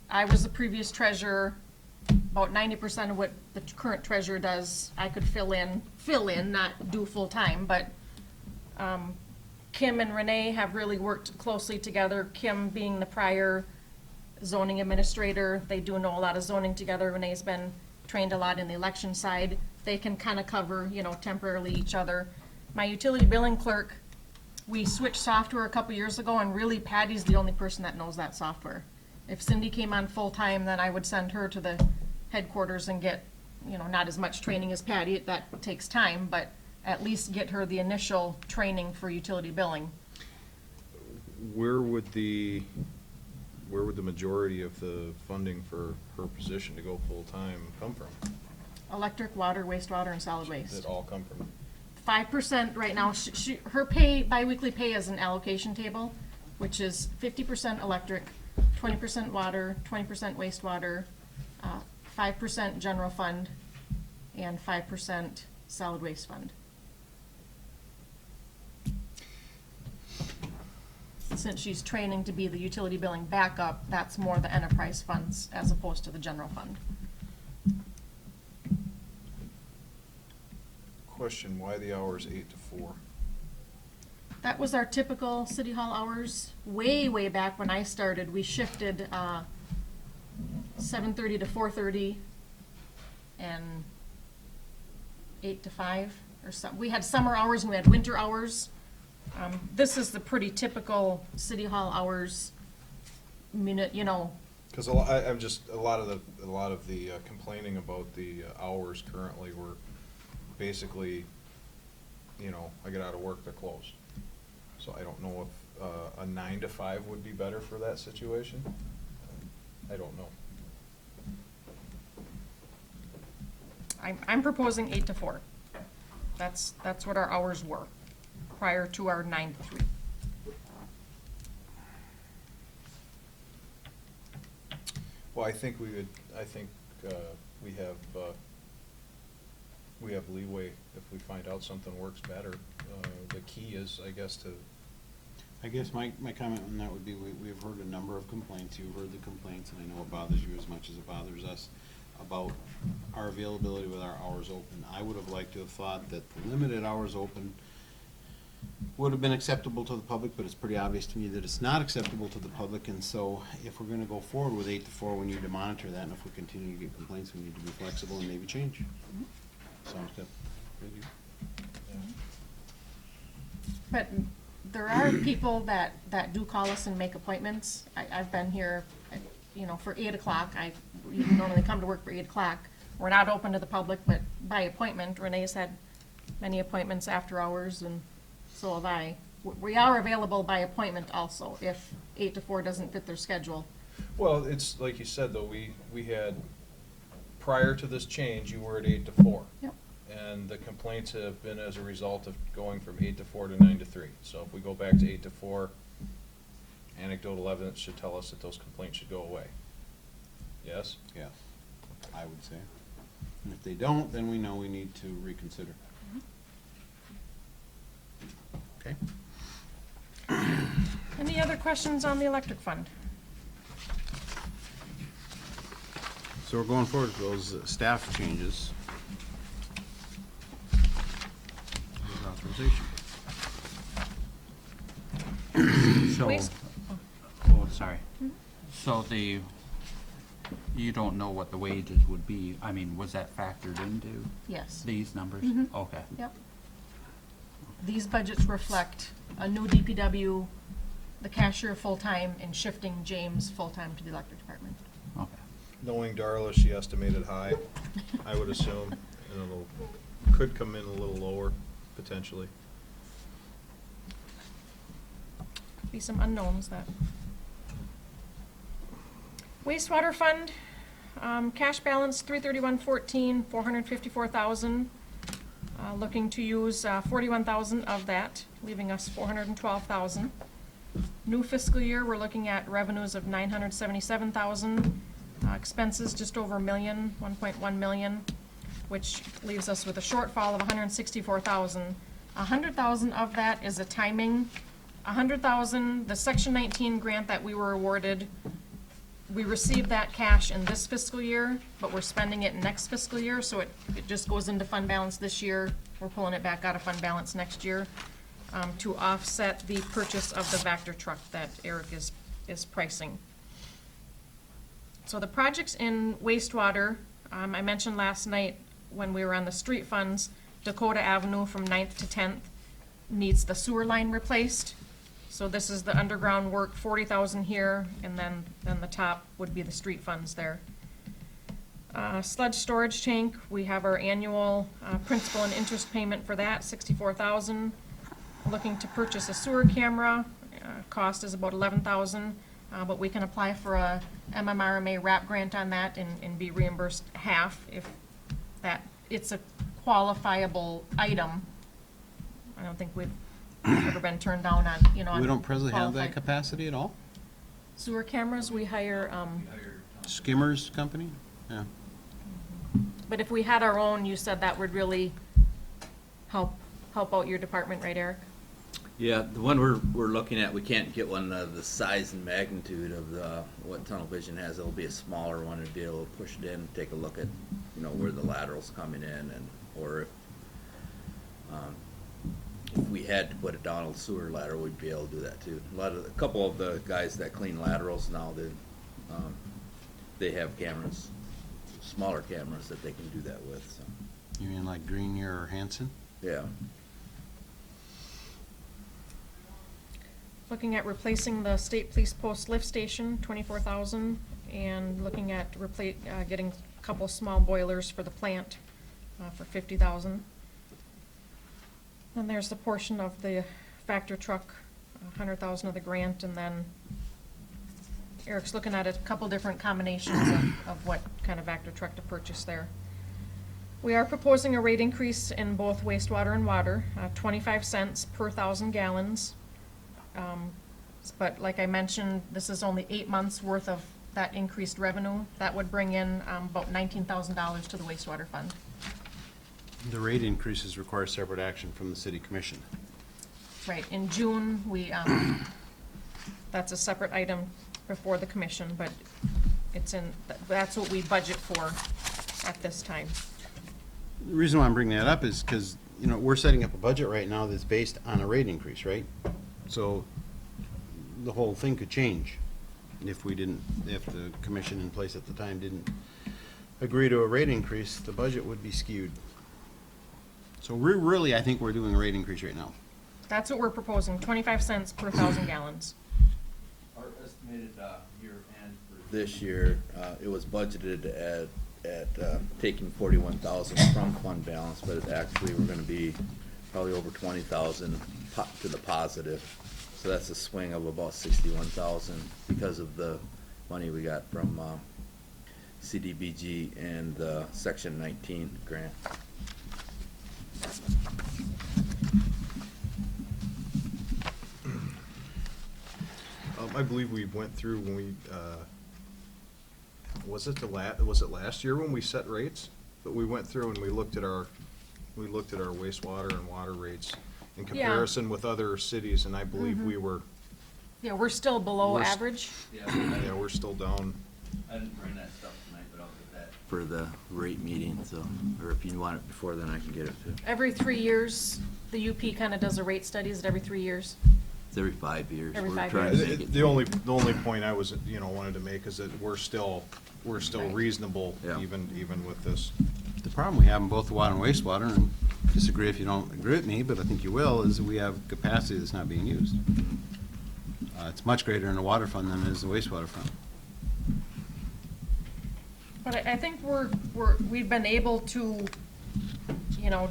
[SPEAKER 2] I was the previous treasurer, about 90% of what the current treasurer does, I could fill in, not do full-time, but, Kim and Renee have really worked closely together, Kim being the prior zoning administrator, they do know a lot of zoning together, Renee's been trained a lot in the election side, they can kind of cover, temporarily each other. My utility billing clerk, we switched software a couple years ago, and really Patty's the only person that knows that software. If Cindy came on full-time, then I would send her to the headquarters and get, not as much training as Patty, that takes time, but at least get her the initial training for utility billing.
[SPEAKER 3] Where would the majority of the funding for her position to go full-time come from?
[SPEAKER 2] Electric, water, wastewater, and solid
[SPEAKER 3] Does
[SPEAKER 2] waste.
[SPEAKER 3] it all come from?
[SPEAKER 2] 5% right now, her pay, biweekly pay is an allocation table, which is 50% electric, 20% water, 20% wastewater, 5% general fund, and 5% solid waste fund. Since she's training to be the utility billing backup, that's more the enterprise funds as opposed to the general fund.
[SPEAKER 3] Question, why the hours 8 to 4?
[SPEAKER 2] That was our typical city hall hours. Way, way back when I started, we shifted 7:30 to 4:30 and 8 to 5 or some. We had summer hours and we had winter hours. This is the pretty typical city hall hours.
[SPEAKER 3] Because a lot of the complaining about the hours currently were basically, I get out of work, they're closed. So I don't know if a 9 to 5 would be better for that situation. I don't know.
[SPEAKER 2] I'm proposing 8 to 4. That's what our hours were prior to our 9 to 3.
[SPEAKER 3] Well, I think we have leeway if we find out something works better. The key is, I guess
[SPEAKER 1] my comment on that would be, we've heard a number of complaints, you've heard the complaints, and I know it bothers you as much as it bothers us, about our availability with our hours open. I would have liked to have thought that the limited hours open would have been acceptable to the public, but it's pretty obvious to me that it's not acceptable to the public, and so if we're gonna go forward with 8 to 4, we need to monitor that, and if we continue to get complaints, we need to be flexible and maybe change. Sounds good. Thank you.
[SPEAKER 2] But there are people that do call us and make appointments. I've been here, for 8 o'clock. You normally come to work for 8 o'clock. We're not open to the public, but by appointment. Renee's had many appointments after hours, and so have I. We are available by appointment also, if 8 to 4 doesn't fit their schedule.
[SPEAKER 3] Well, it's like you said, though, we had, prior to this change, you were at 8 to 4.
[SPEAKER 2] Yep.
[SPEAKER 3] And the complaints have been as a result of going from 8 to 4 to 9 to 3. So if we go back to 8 to 4, anecdotal evidence should tell us that those complaints should go away. Yes?
[SPEAKER 1] Yes, I would say. And if they don't, then we know we need to reconsider. Okay?
[SPEAKER 2] Any other questions on the electric fund?
[SPEAKER 1] So we're going forward with those staff changes. Authorization.
[SPEAKER 5] So,
[SPEAKER 2] Waste-
[SPEAKER 5] oh, sorry. So you don't know what the wages would be, I mean, was that factored into
[SPEAKER 2] Yes.
[SPEAKER 5] these numbers?
[SPEAKER 2] Mhm.
[SPEAKER 5] Okay,
[SPEAKER 2] Yep. These budgets reflect a new DPW, the cashier full-time, and shifting James full-time to the electric department.
[SPEAKER 5] okay.
[SPEAKER 3] Knowing Darla, she estimated high, I would assume, and could come in a little lower, potentially.
[SPEAKER 2] Be some unknowns that. Wastewater fund, cash balance 331.14, 454,000. Looking to use 41,000 of that, leaving us 412,000. New fiscal year, we're looking at revenues of 977,000, expenses just over a million, 1.1 million, which leaves us with a shortfall of 164,000. 100,000 of that is a timing. 100,000, the Section 19 grant that we were awarded, we received that cash in this fiscal year, but we're spending it next fiscal year, so it just goes into fund balance this year. We're pulling it back out of fund balance next year, to offset the purchase of the Vector truck that Eric is pricing. So the projects in wastewater, I mentioned last night when we were on the street funds, Dakota Avenue from 9th to 10th needs the sewer line replaced. So this is the underground work, 40,000 here, and then the top would be the street funds there. Sludge storage tank, we have our annual principal and interest payment for that, 64,000. Looking to purchase a sewer camera, cost is about 11,000, but we can apply for a MMRMA RAP grant on that and be reimbursed half if it's a qualifiable item. I don't think we've ever been turned down on, on
[SPEAKER 1] We don't presently have that
[SPEAKER 2] qualified
[SPEAKER 1] capacity at all?
[SPEAKER 2] sewer cameras. We hire,
[SPEAKER 1] Skimmers Company? Yeah.
[SPEAKER 2] but if we had our own, you said that would really help out your department, right, Eric?
[SPEAKER 6] Yeah, the one we're looking at, we can't get one the size and magnitude of what Tunnel Vision has. It'll be a smaller one to be able to push it in, take a look at, where the lateral's coming in, or if we had to put it down a sewer lateral, we'd be able to do that too. A couple of the guys that clean laterals now, they have cameras, smaller cameras that they can do that with, so,
[SPEAKER 1] You mean like Grenier or Hanson?
[SPEAKER 6] yeah.
[SPEAKER 2] Looking at replacing the state police post lift station, 24,000, and looking at getting a couple small boilers for the plant for 50,000. Then there's the portion of the Vector truck, 100,000 of the grant, and then Eric's looking at a couple different combinations of what kind of Vector truck to purchase there. We are proposing a rate increase in both wastewater and water, 25 cents per 1,000 gallons. But like I mentioned, this is only 8 months worth of that increased revenue. That would bring in about $19,000 to the wastewater fund.
[SPEAKER 1] The rate increases require separate action from the city commission.
[SPEAKER 2] Right, in June, that's a separate item before the commission, but that's what we budget for at this time.
[SPEAKER 1] The reason why I'm bringing that up is because, we're setting up a budget right now that's based on a rate increase, right? So the whole thing could change if the commission in place at the time didn't agree to a rate increase, the budget would be skewed. So I think we're doing a rate increase right now.
[SPEAKER 2] That's what we're proposing, 25 cents per 1,000 gallons.
[SPEAKER 6] Our estimated year-end for this year, it was budgeted at taking 41,000 from fund balance, but actually we're gonna be probably over 20,000 to the positive. So that's a swing of about 61,000 because of the money we got from CDBG and the Section 19 grant.
[SPEAKER 3] I believe we went through when we, was it last year when we set rates? But we went through and we looked at our wastewater and water rates in comparison with other cities, and I believe we were,
[SPEAKER 2] Yeah, we're still below
[SPEAKER 3] We're
[SPEAKER 2] average.
[SPEAKER 3] yeah, we're still down.
[SPEAKER 6] I didn't bring that stuff tonight, but I'll get that for the rate meeting, so, or if you want it before then, I can get it too.
[SPEAKER 2] Every 3 years, the UP kind of does a rate study. Is it every 3 years?
[SPEAKER 6] It's every 5 years.
[SPEAKER 2] Every
[SPEAKER 6] We're
[SPEAKER 2] 5
[SPEAKER 6] trying to
[SPEAKER 2] years.
[SPEAKER 6] make it-
[SPEAKER 3] The only point I was, wanted to make is that we're still
[SPEAKER 2] Right.
[SPEAKER 3] reasonable,
[SPEAKER 6] Yeah.
[SPEAKER 3] even with this.
[SPEAKER 1] The problem we have in both the water and wastewater, and disagree if you don't agree with me, but I think you will, is we have capacity that's not being used. It's much greater in the water fund than it is the wastewater fund.
[SPEAKER 2] But I think we've been able to,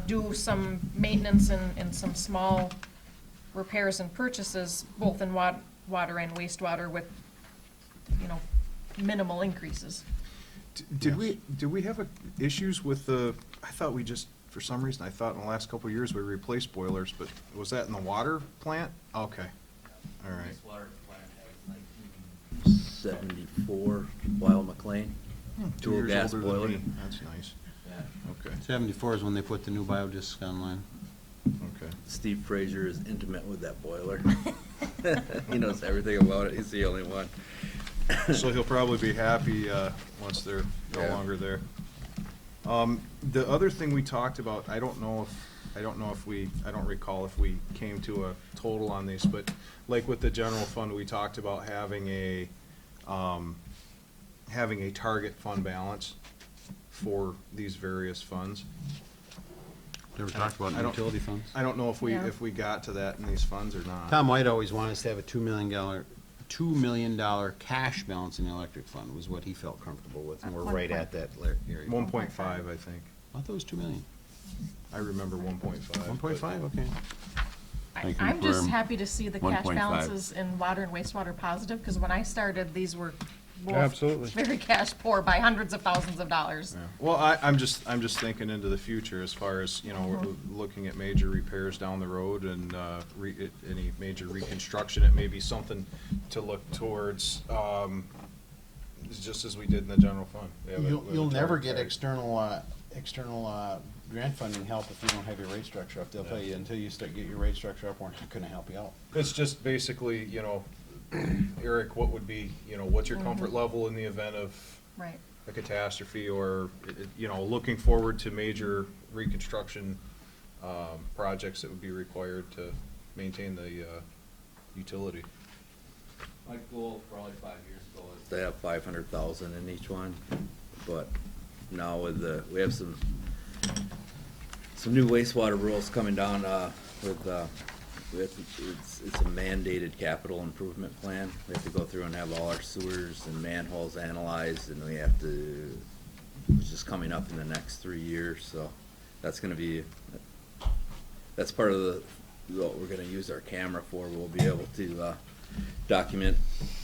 [SPEAKER 2] do some maintenance and some small repairs and purchases, both in water and wastewater with, minimal increases.
[SPEAKER 3] Did we have issues with I thought we just, for some reason, I thought in the last couple of years we replaced boilers, but was that in the water plant? Okay, all right.
[SPEAKER 6] Wastewater plant has 1974, Weil McLean.
[SPEAKER 3] 2
[SPEAKER 6] Dual
[SPEAKER 3] years
[SPEAKER 6] gas
[SPEAKER 3] older than
[SPEAKER 6] boiler.
[SPEAKER 3] me. That's nice. Okay,
[SPEAKER 1] 74 is when they put the new biodiscs online.
[SPEAKER 3] okay.
[SPEAKER 6] Steve Frazier is intimate with that boiler. He knows everything about it. He's the only one.
[SPEAKER 3] So he'll probably be happy, once they're no
[SPEAKER 6] Yeah.
[SPEAKER 3] longer there. The other thing we talked about, I don't recall if we came to a total on these, but like with the general fund, we talked about having a target fund balance for these various funds.
[SPEAKER 1] Never talked about
[SPEAKER 3] I don't-
[SPEAKER 1] utility funds.
[SPEAKER 3] I don't know if
[SPEAKER 2] Yeah.
[SPEAKER 3] we got to that in these funds or not.
[SPEAKER 1] Tom White always wanted us to have a $2 million cash balance in the electric fund was what he felt comfortable with, and we're right at that area.
[SPEAKER 3] 1.5, I think.
[SPEAKER 1] I thought it was 2 million.
[SPEAKER 3] I remember 1.5.
[SPEAKER 1] 1.5, okay.
[SPEAKER 9] I
[SPEAKER 2] I'm just
[SPEAKER 9] confirm
[SPEAKER 2] happy to see the cash
[SPEAKER 9] 1.5.
[SPEAKER 2] balances in water and wastewater positive, because when I started, these were both
[SPEAKER 1] Absolutely.
[SPEAKER 2] very cash poor by hundreds of thousands of dollars.
[SPEAKER 3] Yeah. Well, I'm just thinking into the future as far as, we're looking at major repairs down the road and, any major reconstruction. It may be something to look towards, just as we did in the general fund. We have a- we have a
[SPEAKER 1] You'll never
[SPEAKER 3] target
[SPEAKER 1] get
[SPEAKER 3] card.
[SPEAKER 1] external grant funding help if you don't have your rate structure up. They'll tell you, until you get your rate structure up, we're not gonna help you out.
[SPEAKER 3] It's just basically, Eric, what would be, what's your comfort level in the event of
[SPEAKER 2] Right.
[SPEAKER 3] a catastrophe or, looking forward to major reconstruction projects that would be required to maintain the utility?
[SPEAKER 6] My goal probably 5 years ago is to have 500,000 in each one, but now we have some new wastewater rules coming down, it's a mandated capital improvement plan. We have to go through and have all our sewers and manholes analyzed, and it's just coming up in the next 3 years, so that's part of what we're gonna use our camera for. We'll be able to document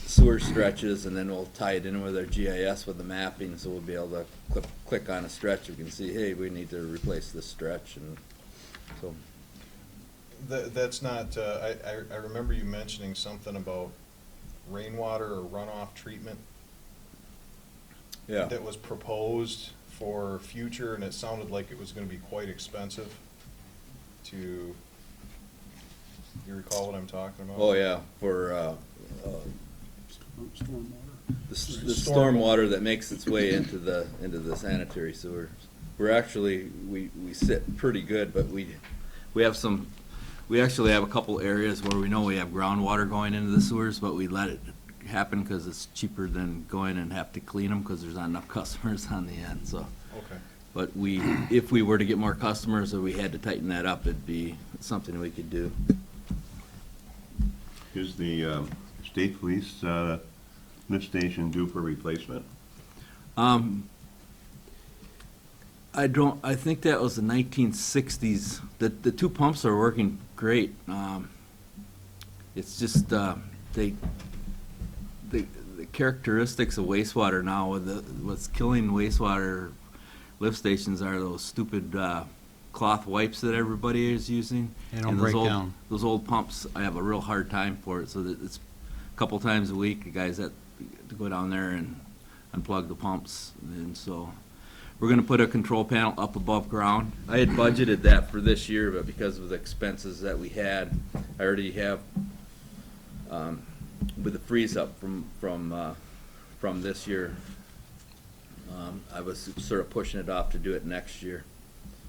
[SPEAKER 6] sewer stretches, and then we'll tie it in with our GIS with the mapping, so we'll be able to click on a stretch, we can see, hey, we need to replace this stretch, and so.
[SPEAKER 3] That's not, I remember you mentioning something about rainwater or runoff treatment
[SPEAKER 6] Yeah,
[SPEAKER 3] that was proposed for future, and it sounded like it was gonna be quite expensive to, you recall what I'm talking about?
[SPEAKER 6] oh, yeah, for, the stormwater that makes its way into the sanitary sewers. We're actually, we sit pretty good, but we actually have a couple areas where we know we have groundwater going into the sewers, but we let it happen because it's cheaper than going and have to clean them because there's not enough customers on the end, so.
[SPEAKER 3] Okay.
[SPEAKER 6] But if we were to get more customers or we had to tighten that up, it'd be something we could do.
[SPEAKER 9] Is the state police lift station due for replacement?
[SPEAKER 6] I think that was the 1960s. The two pumps are working great. It's just, the characteristics of wastewater now, what's killing wastewater lift stations are those stupid, cloth wipes that everybody is using.
[SPEAKER 1] They don't
[SPEAKER 6] And
[SPEAKER 1] break down.
[SPEAKER 6] Those old pumps, I have a real hard time for it, so that it's a couple times a week, the guys have to go down there and unplug the pumps, and so we're gonna put a control panel up above ground. I had budgeted that for this year, but because of the expenses that we had, I already have, with the freeze up from this year, I was sort of pushing it off to do it next year.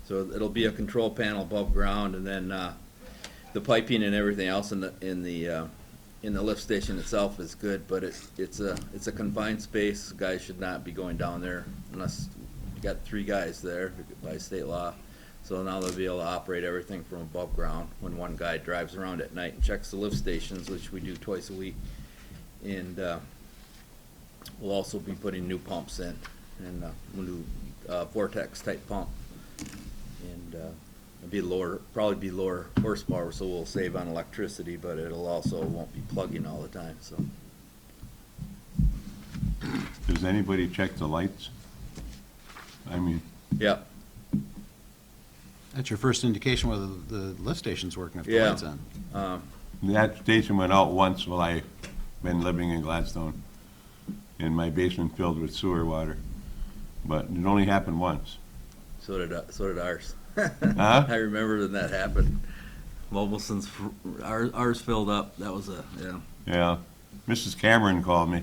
[SPEAKER 6] So it'll be a control panel above ground, and then, the piping and everything else in the lift station itself is good, but it's a confined space. Guys should not be going down there unless you got 3 guys there by state law. So now they'll be able to operate everything from above ground when one guy drives around at night and checks the lift stations, which we do twice a week. And we'll also be putting new pumps in, and a new vortex type pump. And probably be lower horsepower, so we'll save on electricity, but it'll also won't be plugging all the time, so.
[SPEAKER 9] Does anybody check the lights? I mean,
[SPEAKER 6] Yep,
[SPEAKER 1] That's your first indication whether the lift station's working, if the
[SPEAKER 6] Yeah.
[SPEAKER 1] light's on.
[SPEAKER 9] that station went out once while I've been living in Gladstone, and my basement filled with sewer water. but it only happened once.
[SPEAKER 6] So did ours.
[SPEAKER 9] Huh?
[SPEAKER 6] I remember when that happened. Mobelson's, ours filled up. That was yeah.
[SPEAKER 9] Yeah. Mrs. Cameron called me.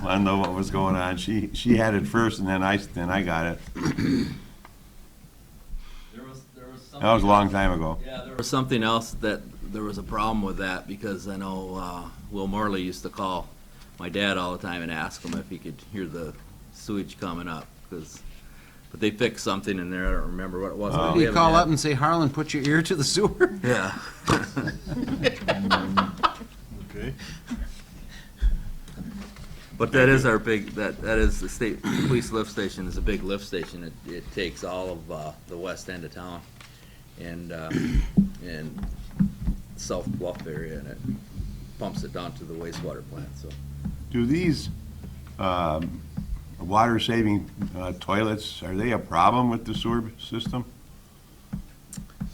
[SPEAKER 9] Wanted to know what was going on. She had it first, and then I got it.
[SPEAKER 6] There was
[SPEAKER 9] That was a long time ago.
[SPEAKER 6] Yeah, there was something else that, there was a problem with that, because I know Will Morley used to call my dad all the time and ask him if he could hear the sewage coming up, but they fixed something in there, I don't remember what it was.
[SPEAKER 9] Oh.
[SPEAKER 1] Did you call up and say, Harlan, put your ear to the sewer?
[SPEAKER 6] Yeah.
[SPEAKER 3] Okay.
[SPEAKER 6] But that is our big, that is the state police lift station, is a big lift station. It takes all of the west end of town and South Bluff area, and it pumps it down to the wastewater plant, so.
[SPEAKER 9] Do these water-saving toilets, are they a problem with the sewer system?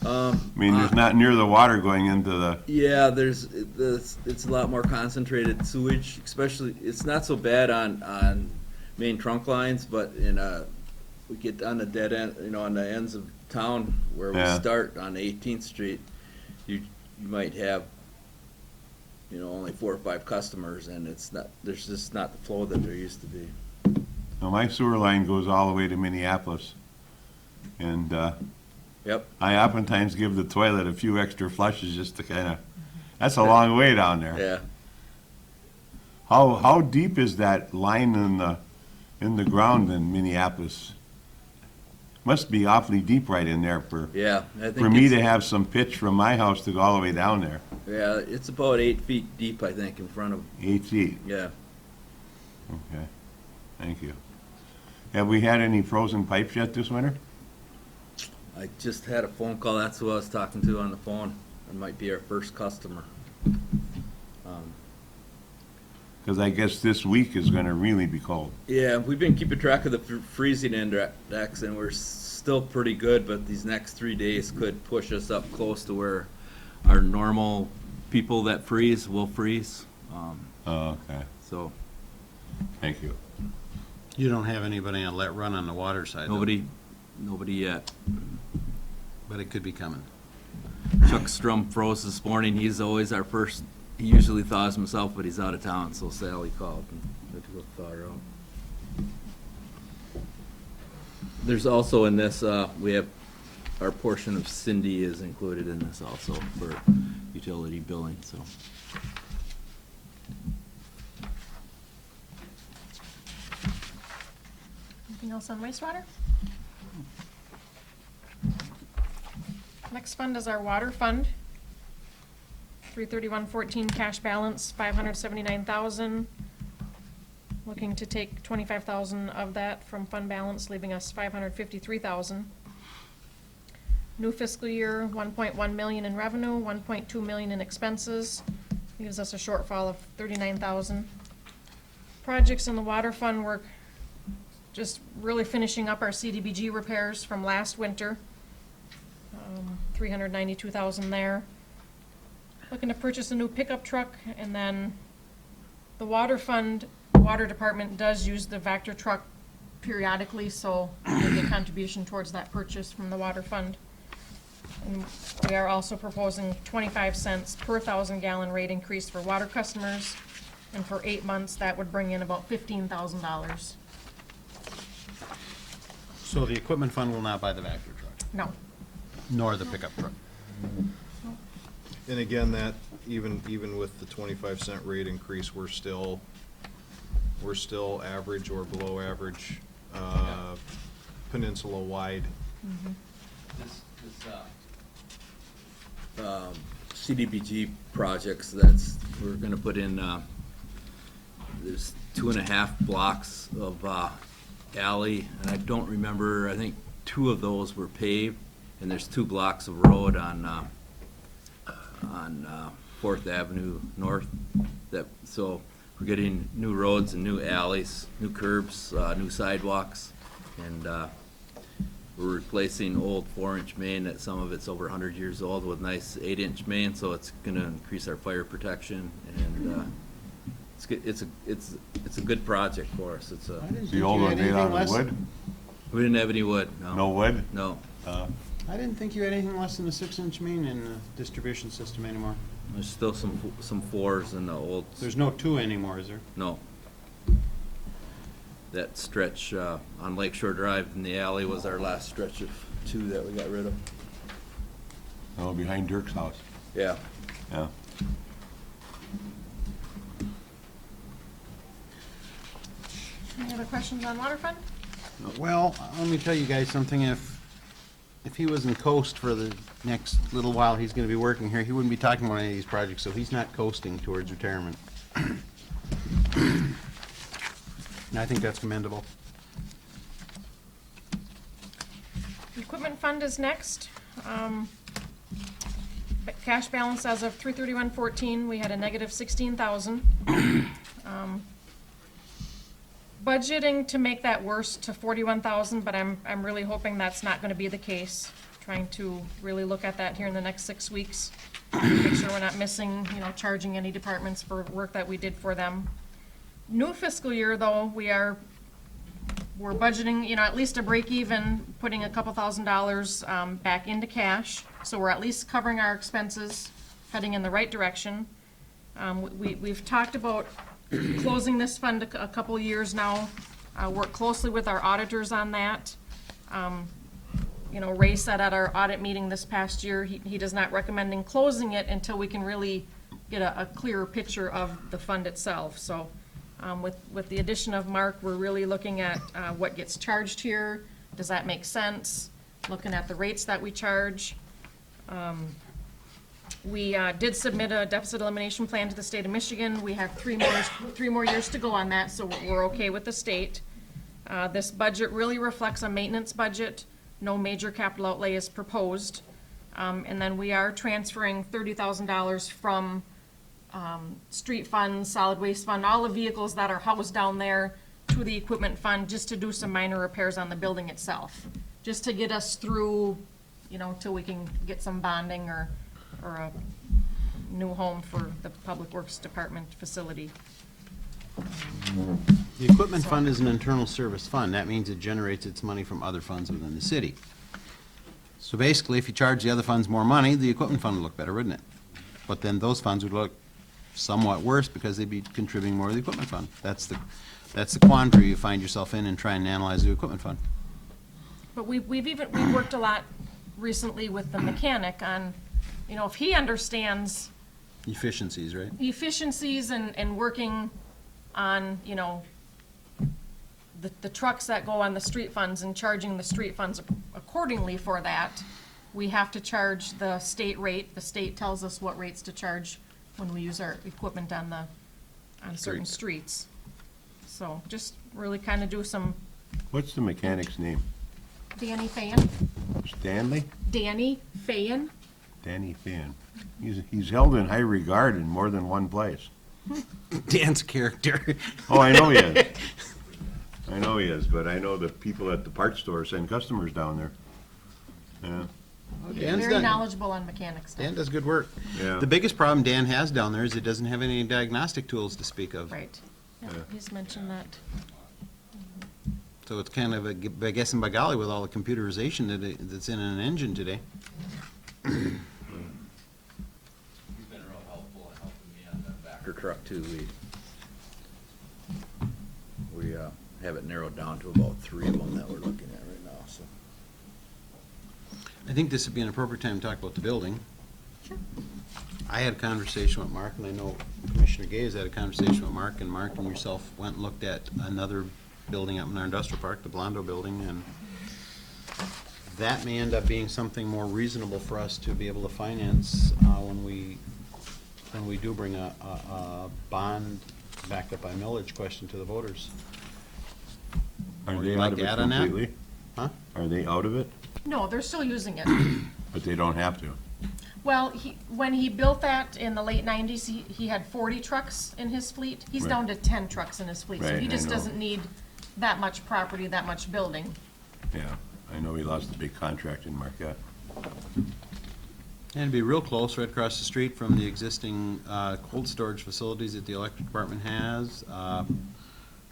[SPEAKER 9] I mean, there's not near the water going into the,
[SPEAKER 6] Yeah, it's a lot more concentrated sewage, especially, it's not so bad on main trunk lines, but we get on the dead end, on the ends of town where we
[SPEAKER 9] Yeah.
[SPEAKER 6] start on 18th Street, you might have, only 4 or 5 customers, and there's just not the flow that there used to be.
[SPEAKER 9] well, my sewer line goes all the way to Minneapolis. And
[SPEAKER 6] Yep.
[SPEAKER 9] I oftentimes give the toilet a few extra flushes just to kind of, that's a long way down there.
[SPEAKER 6] Yeah.
[SPEAKER 9] How deep is that line in the ground in Minneapolis? Must be awfully deep right in there
[SPEAKER 6] Yeah, I think
[SPEAKER 9] for me
[SPEAKER 6] it's-
[SPEAKER 9] to have some pitch from my house to go all the way down there.
[SPEAKER 6] Yeah, it's about 8 feet deep, I think, in front of,
[SPEAKER 9] 8 feet.
[SPEAKER 6] yeah.
[SPEAKER 9] Okay, thank you. Have we had any frozen pipes yet this winter?
[SPEAKER 6] I just had a phone call, that's who I was talking to on the phone. It might be our first customer.
[SPEAKER 9] Because I guess this week is going to really be cold.
[SPEAKER 6] Yeah, we've been keeping track of the freezing index, and we're still pretty good, but these next 3 days could push us up close to where our normal people that freeze will freeze.
[SPEAKER 9] Oh, okay,
[SPEAKER 6] So,
[SPEAKER 9] thank you.
[SPEAKER 1] You don't have anybody on let run on the water side, though,
[SPEAKER 6] nobody yet.
[SPEAKER 1] but it could be coming.
[SPEAKER 6] Chuck Strum froze this morning, he's always our first. He usually thaws himself, but he's out of town, so Sally called and had to go thaw her out. There's also in this, we have, our portion of Cindy is included in this also for utility billing, so.
[SPEAKER 2] Anything else on wastewater? Next fund is our water fund. 33114 cash balance, 579,000. Looking to take 25,000 of that from fund balance, leaving us 553,000. New fiscal year, 1.1 million in revenue, 1.2 million in expenses. Gives us a shortfall of 39,000. Projects in the water fund, we're just really finishing up our CDBG repairs from last winter. 392,000 there. Looking to purchase a new pickup truck, and then the water fund, water department does use the Vector truck periodically, so there'll be a contribution towards that purchase from the water fund. And we are also proposing 25 cents per 1,000-gallon rate increase for water customers, and for 8 months, that would bring in about $15,000.
[SPEAKER 1] So the equipment fund will not buy the Vector truck,
[SPEAKER 2] No,
[SPEAKER 1] nor the pickup truck.
[SPEAKER 3] And again, that, even with the 25-cent rate increase, we're still average or below average, peninsula-wide.
[SPEAKER 6] CDBG projects we're gonna put in, there's 2.5 blocks of alley, and I don't remember, I think 2 of those were paved, and there's 2 blocks of road on 4th Avenue North, so we're getting new roads and new alleys, new curbs, new sidewalks, and we're replacing old 4-inch main that some of it's over 100 years old with nice 8-inch main, so it's gonna increase our fire protection, and it's a good project for us. It's a,
[SPEAKER 9] The old one made out of wood?
[SPEAKER 6] We didn't have any wood,
[SPEAKER 9] No
[SPEAKER 6] no.
[SPEAKER 9] wood?
[SPEAKER 6] No.
[SPEAKER 1] I didn't think you had anything less than a 6-inch main in the distribution system anymore.
[SPEAKER 6] There's still some fours in the old,
[SPEAKER 1] There's no 2 anymore, is there?
[SPEAKER 6] no. That stretch on Lake Shore Drive in the alley was our last stretch of 2 that we got rid of.
[SPEAKER 9] Oh, behind Dirk's house.
[SPEAKER 6] Yeah.
[SPEAKER 9] Yeah.
[SPEAKER 2] Any other questions on water fund?
[SPEAKER 1] Well, let me tell you guys something, if he was in Coast for the next little while he's gonna be working here, he wouldn't be talking about any of these projects, so he's not coasting towards retirement. And I think that's commendable.
[SPEAKER 2] Equipment fund is next. Cash balance as of 3/31/14, we had a negative 16,000. Budgeting to make that worse to 41,000, but I'm really hoping that's not gonna be the case. Trying to really look at that here in the next 6 weeks. Make sure we're not missing, charging any departments for work that we did for them. New fiscal year, though, we're budgeting, at least a break even, putting a couple $1,000s back into cash. So we're at least covering our expenses, heading in the right direction. We've talked about closing this fund a couple years now. Worked closely with our auditors on that. Ray said at our audit meeting this past year, he does not recommending closing it until we can really get a clearer picture of the fund itself. So with the addition of Mark, we're really looking at what gets charged here. Does that make sense? Looking at the rates that we charge. We did submit a deficit elimination plan to the state of Michigan. We have 3 more years to go on that, so we're okay with the state. This budget really reflects a maintenance budget. No major capital outlay is proposed. And then we are transferring $30,000 from street fund, solid waste fund, all the vehicles that are housed down there to the equipment fund, just to do some minor repairs on the building itself. Just to get us through, till we can get some bonding or a new home for the Public Works Department facility.
[SPEAKER 1] The equipment fund is an internal service fund. That means it generates its money from other funds within the city. So basically, if you charge the other funds more money, the equipment fund would look better, wouldn't it? But then those funds would look somewhat worse because they'd be contributing more to the equipment fund. That's the quandary you find yourself in trying to analyze the equipment fund.
[SPEAKER 2] But we've worked a lot recently with the mechanic on, if he understands
[SPEAKER 1] Efficiencies, right?
[SPEAKER 2] efficiencies and working on, the trucks that go on the street funds and charging the street funds accordingly for that, we have to charge the state rate. The state tells us what rates to charge when we use our equipment on certain streets. So just really kind of do some
[SPEAKER 9] What's the mechanic's name?
[SPEAKER 2] Danny Fayen.
[SPEAKER 9] Stanley?
[SPEAKER 2] Danny Fayen.
[SPEAKER 9] Danny Finn. He's held in high regard in more than one place.
[SPEAKER 1] Dan's character.
[SPEAKER 9] Oh, I know he is. I know he is, but I know the people at the parts store send customers down there. Yeah,
[SPEAKER 1] Dan's
[SPEAKER 2] Very
[SPEAKER 1] done-
[SPEAKER 2] knowledgeable on mechanic stuff.
[SPEAKER 1] Dan does good work.
[SPEAKER 9] Yeah.
[SPEAKER 1] The biggest problem Dan has down there is it doesn't have any diagnostic tools to speak of.
[SPEAKER 2] Right. Yeah,
[SPEAKER 9] Yeah.
[SPEAKER 2] he's mentioned that.
[SPEAKER 1] So it's kind of by guessing by golly with all the computerization that's in an engine today.
[SPEAKER 6] He's been real helpful in helping me on the backer truck too. We have it narrowed down to about 3 of them that we're looking at right now, so.
[SPEAKER 1] I think this would be an appropriate time to talk about the building.
[SPEAKER 2] Sure.
[SPEAKER 1] I had a conversation with Mark, and I know Commissioner Gaze had a conversation with Mark, and Mark and yourself went and looked at another building up in our industrial park, the Blondo building, and that may end up being something more reasonable for us to be able to finance when we do bring a bond backed up by millage question to the voters.
[SPEAKER 9] Are
[SPEAKER 1] Would
[SPEAKER 9] they
[SPEAKER 1] you
[SPEAKER 9] out
[SPEAKER 1] like
[SPEAKER 9] of
[SPEAKER 1] to
[SPEAKER 9] it
[SPEAKER 1] add on that?
[SPEAKER 9] completely?
[SPEAKER 1] Huh?
[SPEAKER 9] Are they out of it?
[SPEAKER 2] No, they're still using it.
[SPEAKER 9] But they don't have to.
[SPEAKER 2] Well, when he built that in the late 90s, he had 40 trucks in his fleet. He's
[SPEAKER 9] Right.
[SPEAKER 2] down to 10 trucks in his fleet, so
[SPEAKER 9] Right,
[SPEAKER 2] he
[SPEAKER 9] I
[SPEAKER 2] just
[SPEAKER 9] know.
[SPEAKER 2] doesn't need that much property, that much building.
[SPEAKER 9] Yeah, I know he lost a big contract in Marquette.
[SPEAKER 1] And it'd be real close, right across the street from the existing cold storage facilities that the electric department has.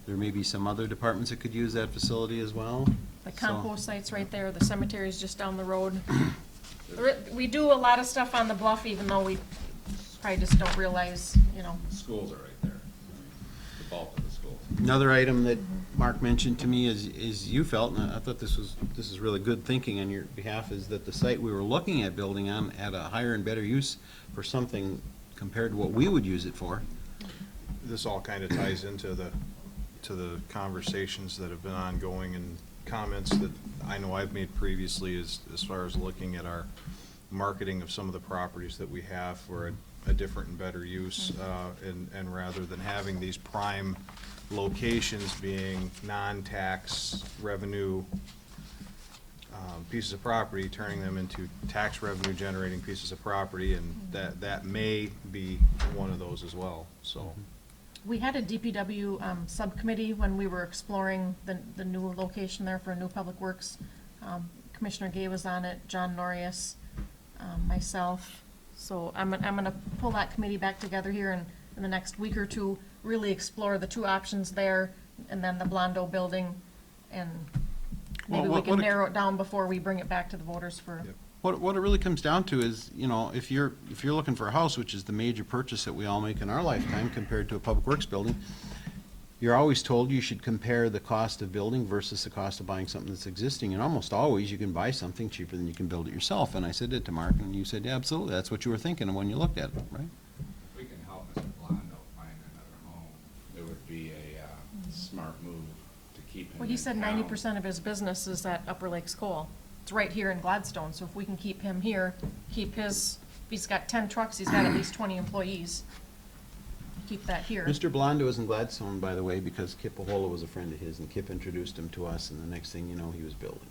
[SPEAKER 1] There may be some other departments that could use that facility as well.
[SPEAKER 2] The compost site's right there, the cemetery's just down the road. We do a lot of stuff on the bluff, even though we probably just don't realize, you know.
[SPEAKER 4] The schools are right there. I mean, the bulk of the schools.
[SPEAKER 1] Another item that Mark mentioned to me is you felt, and I thought this is really good thinking on your behalf, is that the site we were looking at building on had a higher and better use for something compared to what we would use it for.
[SPEAKER 3] This all kind of ties into the conversations that have been ongoing and comments that I know I've made previously as far as looking at our marketing of some of the properties that we have for a different and better use, and rather than having these prime locations being non-tax revenue pieces of property, turning them into tax revenue generating pieces of property, and that may be one of those as well, so.
[SPEAKER 2] We had a DPW subcommittee when we were exploring the new location there for a new public works. Commissioner Gay was on it, John Norius, myself. So I'm gonna pull that committee back together here in the next week or two, really explore the two options there, and then the Blondo building, and maybe
[SPEAKER 1] Well,
[SPEAKER 2] we can
[SPEAKER 1] what-
[SPEAKER 2] narrow it down before we bring it back to the voters for.
[SPEAKER 3] Yep.
[SPEAKER 1] What it really comes down to is, you know, if you're looking for a house, which is the major purchase that we all make in our lifetime compared to a public works building, you're always told you should compare the cost of building versus the cost of buying something that's existing, and almost always you can buy something cheaper than you can build it yourself. And I said it to Mark, and you said, yeah, absolutely, that's what you were thinking when you looked at it, right?
[SPEAKER 4] If we can help Mr. Blondo find another home, it would be a smart move to keep him
[SPEAKER 2] Well, he
[SPEAKER 4] in
[SPEAKER 2] said
[SPEAKER 4] town.
[SPEAKER 2] 90% of his business is at Upper Lakes Coal. It's right here in Gladstone, so if we can keep him here, if he's got 10 trucks, he's got at least 20 employees. Keep that here.
[SPEAKER 1] Mr. Blondo is in Gladstone, by the way, because Kip Ahola was a friend of his, and Kip introduced him to us, and the next thing you know, he was building.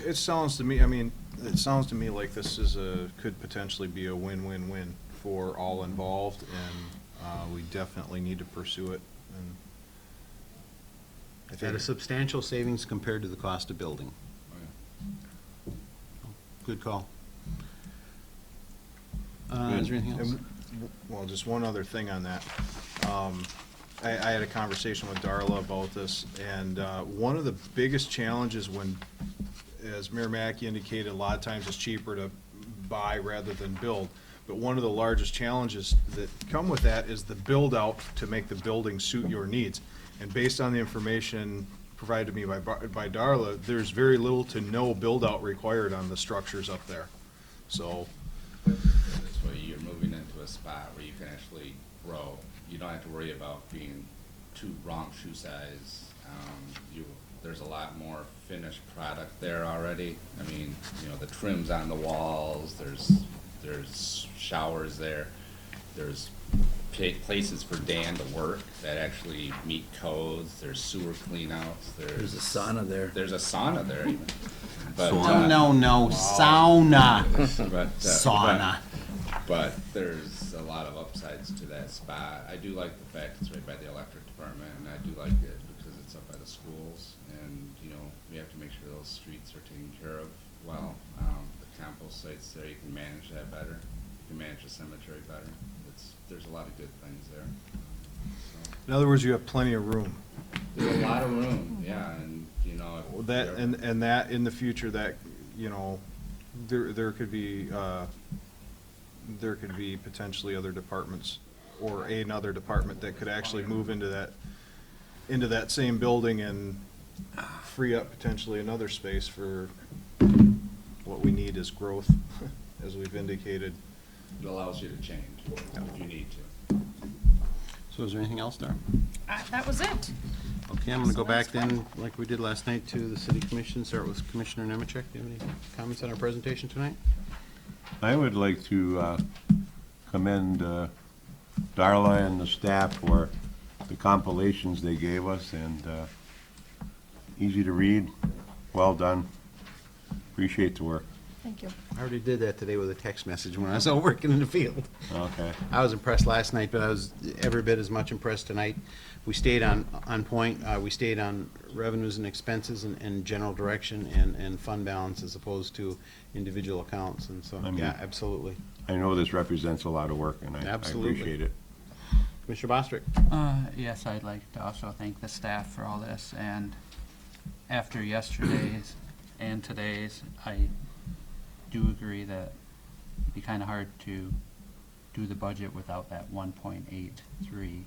[SPEAKER 3] It sounds to me, like this could potentially be a win-win-win for all involved, and we definitely need to pursue it. And I
[SPEAKER 1] At
[SPEAKER 3] think
[SPEAKER 1] a substantial savings compared to the cost of building.
[SPEAKER 4] Oh, yeah.
[SPEAKER 1] Good call. Is there anything else?
[SPEAKER 3] And, well, just one other thing on that. I had a conversation with Darla about this, and one of the biggest challenges when, as Mayor Mackey indicated, a lot of times it's cheaper to buy rather than build. But one of the largest challenges that come with that is the build-out to make the building suit your needs. And based on the information provided to me by Darla, there's very little to no build-out required on the structures up there. So,
[SPEAKER 4] This way you're moving into a spot where you can actually grow. You don't have to worry about being too wrong shoe size. There's a lot more finished product there already. I mean, you know, the trims on the walls, there's showers there, there's places for Dan to work that actually meet codes, there's sewer cleanouts,
[SPEAKER 6] There's a sauna there.
[SPEAKER 4] There's a sauna there even. But,
[SPEAKER 1] No, sauna.
[SPEAKER 4] but,
[SPEAKER 1] Sauna.
[SPEAKER 4] But there's a lot of upsides to that spot. I do like the fact it's right by the electric department, and I do like it because it's up by the schools, and, you know, we have to make sure those streets are taken care of well. The compost sites there, you can manage that better. You can manage the cemetery better. There's a lot of good things there. So,
[SPEAKER 3] in other words, you have plenty of room.
[SPEAKER 4] there's a lot of room, yeah, and, you know. if
[SPEAKER 3] That,
[SPEAKER 4] there-
[SPEAKER 3] and that, in the future, that, you know, there could be potentially other departments, or another department that could actually move into that same building and free up potentially another space for what we need is growth, as we've indicated.
[SPEAKER 4] It allows you to change if you need to.
[SPEAKER 1] So is there anything else there?
[SPEAKER 2] That was it.
[SPEAKER 1] Okay, I'm gonna go
[SPEAKER 2] So that's
[SPEAKER 1] back then, like we did last night, to the city commission, start with Commissioner Nemechek. Do you have any comments on our presentation tonight?
[SPEAKER 9] I would like to commend Darla and the staff for the compilations they gave us, and easy to read, well done. Appreciate the work.
[SPEAKER 2] Thank you.
[SPEAKER 1] I already did that today with a text message when I was out working in the field.
[SPEAKER 9] Okay.
[SPEAKER 1] I was impressed last night, but I was every bit as much impressed tonight. We stayed on point. We stayed on revenues and expenses and general direction and fund balance as opposed to individual accounts. And so,
[SPEAKER 9] I mean-
[SPEAKER 1] yeah, absolutely.
[SPEAKER 9] I know this represents a lot of work, and I
[SPEAKER 1] Absolutely.
[SPEAKER 9] appreciate it.
[SPEAKER 1] Commissioner Bostrick?
[SPEAKER 5] Yes, I'd like to also thank the staff for all this, and after yesterday's and today's, I do agree that it'd be kind of hard to do the budget without that 1.83.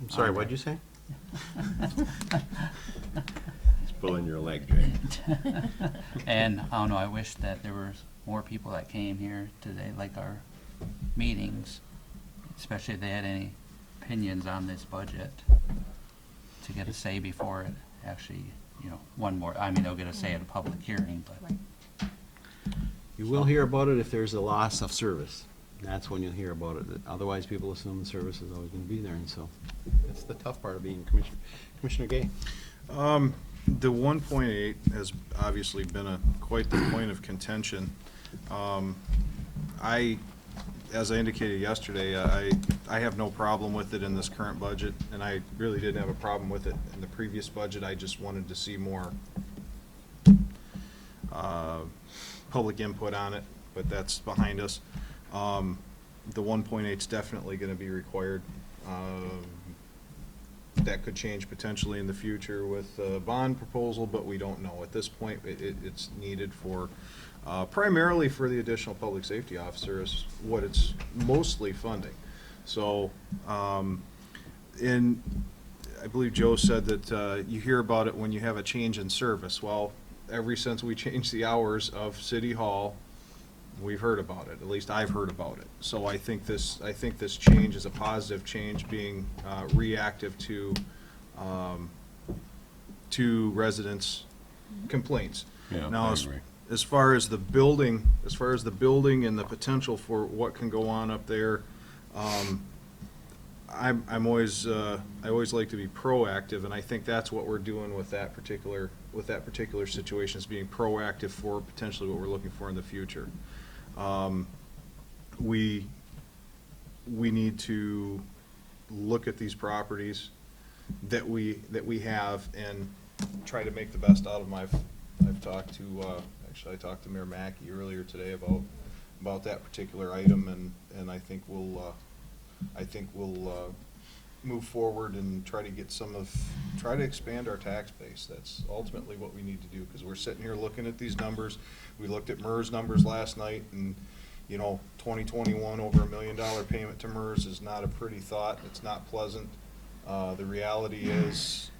[SPEAKER 1] I'm sorry, what'd you say?
[SPEAKER 9] It's pulling your leg, Jay.
[SPEAKER 5] And I don't know, I wish that there was more people that came here today, like our meetings, especially if they had any opinions on this budget, to get a say before it actually, I mean, they'll get a say at a public hearing, but.
[SPEAKER 10] You will hear about it if there's a loss of service. That's when you'll hear about it. Otherwise, people assume the service is always gonna be there, and so that's the tough part of being commissioner. Commissioner Gay?
[SPEAKER 3] The 1.8 has obviously been quite the point of contention. As I indicated yesterday, I have no problem with it in this current budget, and I really didn't have a problem with it in the previous budget. I just wanted to see more public input on it, but that's behind us. The 1.8 is definitely going to be required. That could change potentially in the future with a bond proposal, but we don't know. At this point, it's needed for, primarily for the additional public safety officer is what it's mostly funding. So, I believe Joe said that you hear about it when you have a change in service. Well, ever since we changed the hours of City Hall, we've heard about it. At least I've heard about it. So I think this change is a positive change, being reactive to residents' complaints.
[SPEAKER 9] Yeah,
[SPEAKER 3] Now,
[SPEAKER 9] I
[SPEAKER 3] as,
[SPEAKER 9] agree.
[SPEAKER 3] as far as the building, and the potential for what can go on up there, I'm always I always like to be proactive, and I think that's what we're doing with that particular situation, is being proactive for potentially what we're looking for in the future. We need to look at these properties that we have and try to make the best out of them. I've talked to actually I talked to Mayor Mackey earlier today about that particular item, and I think we'll move forward and try to get try to expand our tax base. That's ultimately what we need to do, because we're sitting here looking at these numbers. We looked at MERS numbers last night, and 2021, over $1 million payment to MERS is not a pretty thought. It's not pleasant. The reality is,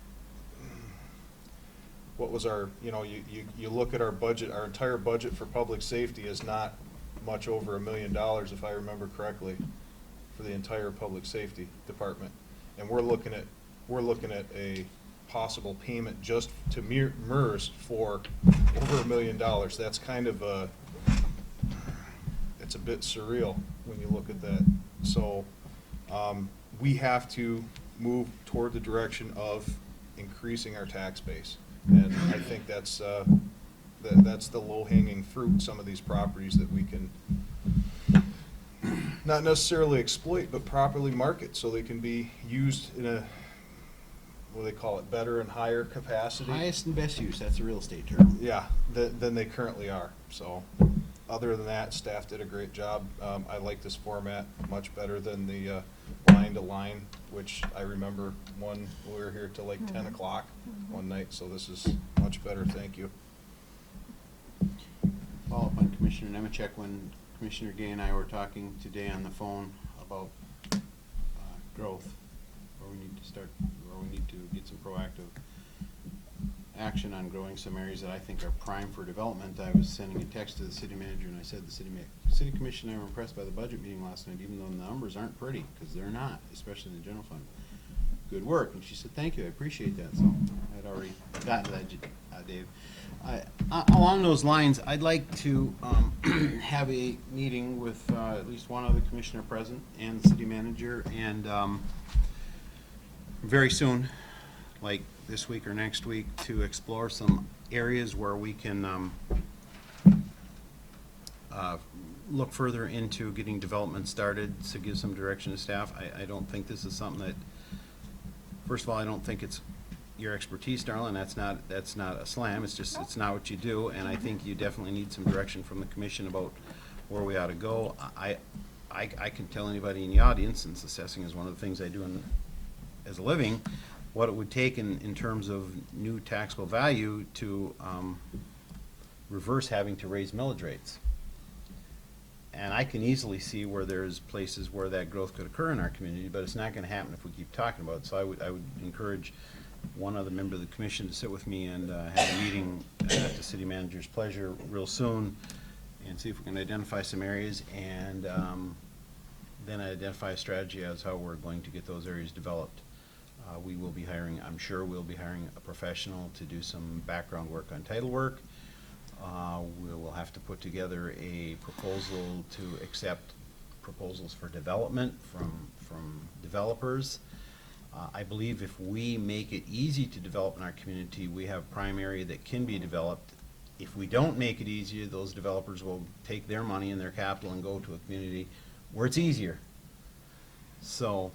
[SPEAKER 3] what was our, you look at our budget, our entire budget for public safety is not much over $1 million, if I remember correctly, for the entire public safety department. And we're looking at a possible payment just to MERS for over $1 million. That's kind of it's a bit surreal when you look at that. So we have to move toward the direction of increasing our tax base, and I think that's the low-hanging fruit. Some of these properties that we can not necessarily exploit, but properly market, so they can be used in a, what do they call it, better and higher capacity.
[SPEAKER 10] Highest and best use, that's a real estate term.
[SPEAKER 3] Yeah, than they currently are. So, other than that, staff did a great job. I like this format much better than the line to line, which I remember we were here till like 10 o'clock one night, so this is much better. Thank you.
[SPEAKER 10] Follow up on Commissioner Nemechek, when Commissioner Gay and I were talking today on the phone about growth, where we need to get some proactive action on growing some areas that I think are prime for development. I was sending a text to the city manager, and I said, the city commission and I were impressed by the budget meeting last night, even though the numbers aren't pretty, because they're not, especially in the general fund. Good work. And she said, thank you, I appreciate that. So I'd already gotten to that, Dave. Along those lines, I'd like to have a meeting with at least one other commissioner present and the city manager, and very soon, like this week or next week, to explore some areas where we can look further into getting development started, to give some direction to staff. I don't think this is something that, first of all, I don't think it's your expertise, Darlene. That's not a slam. It's just, it's not what you do, and I think you definitely need some direction from the commission about where we ought to go. I can tell anybody in the audience, since assessing is one of the things I do as a living,
[SPEAKER 1] what it would take in terms of new taxable value to reverse having to raise millage rates. And I can easily see where there's places where that growth could occur in our community, but it's not gonna happen if we keep talking about it. So I would encourage one other member of the commission to sit with me and have a meeting at the city manager's pleasure real soon, and see if we can identify some areas, and then identify a strategy as how we're going to get those areas developed. We will be hiring, I'm sure we'll be hiring a professional to do some background work on title work. We will have to put together a proposal to accept proposals for development from developers. I believe if we make it easy to develop in our community, we have prime area that can be developed. If we don't make it easier, those developers will take their money and their capital and go to a community where it's easier. So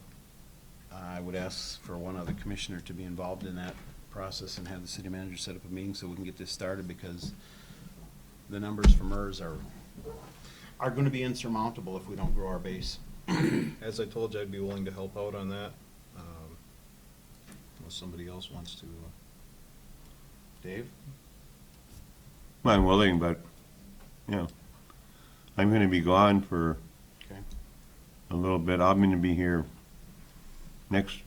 [SPEAKER 1] I would ask for one other commissioner to be involved in that process and have the city manager set up a meeting so we can get this started, because the numbers for MERS are going to be insurmountable if we don't grow our base.
[SPEAKER 3] As I told you, I'd be willing to help out on that. Unless somebody else wants to. Dave?
[SPEAKER 9] I'm willing, but, you know, I'm gonna be gone for
[SPEAKER 1] Okay.
[SPEAKER 9] a little bit. I'm gonna be here next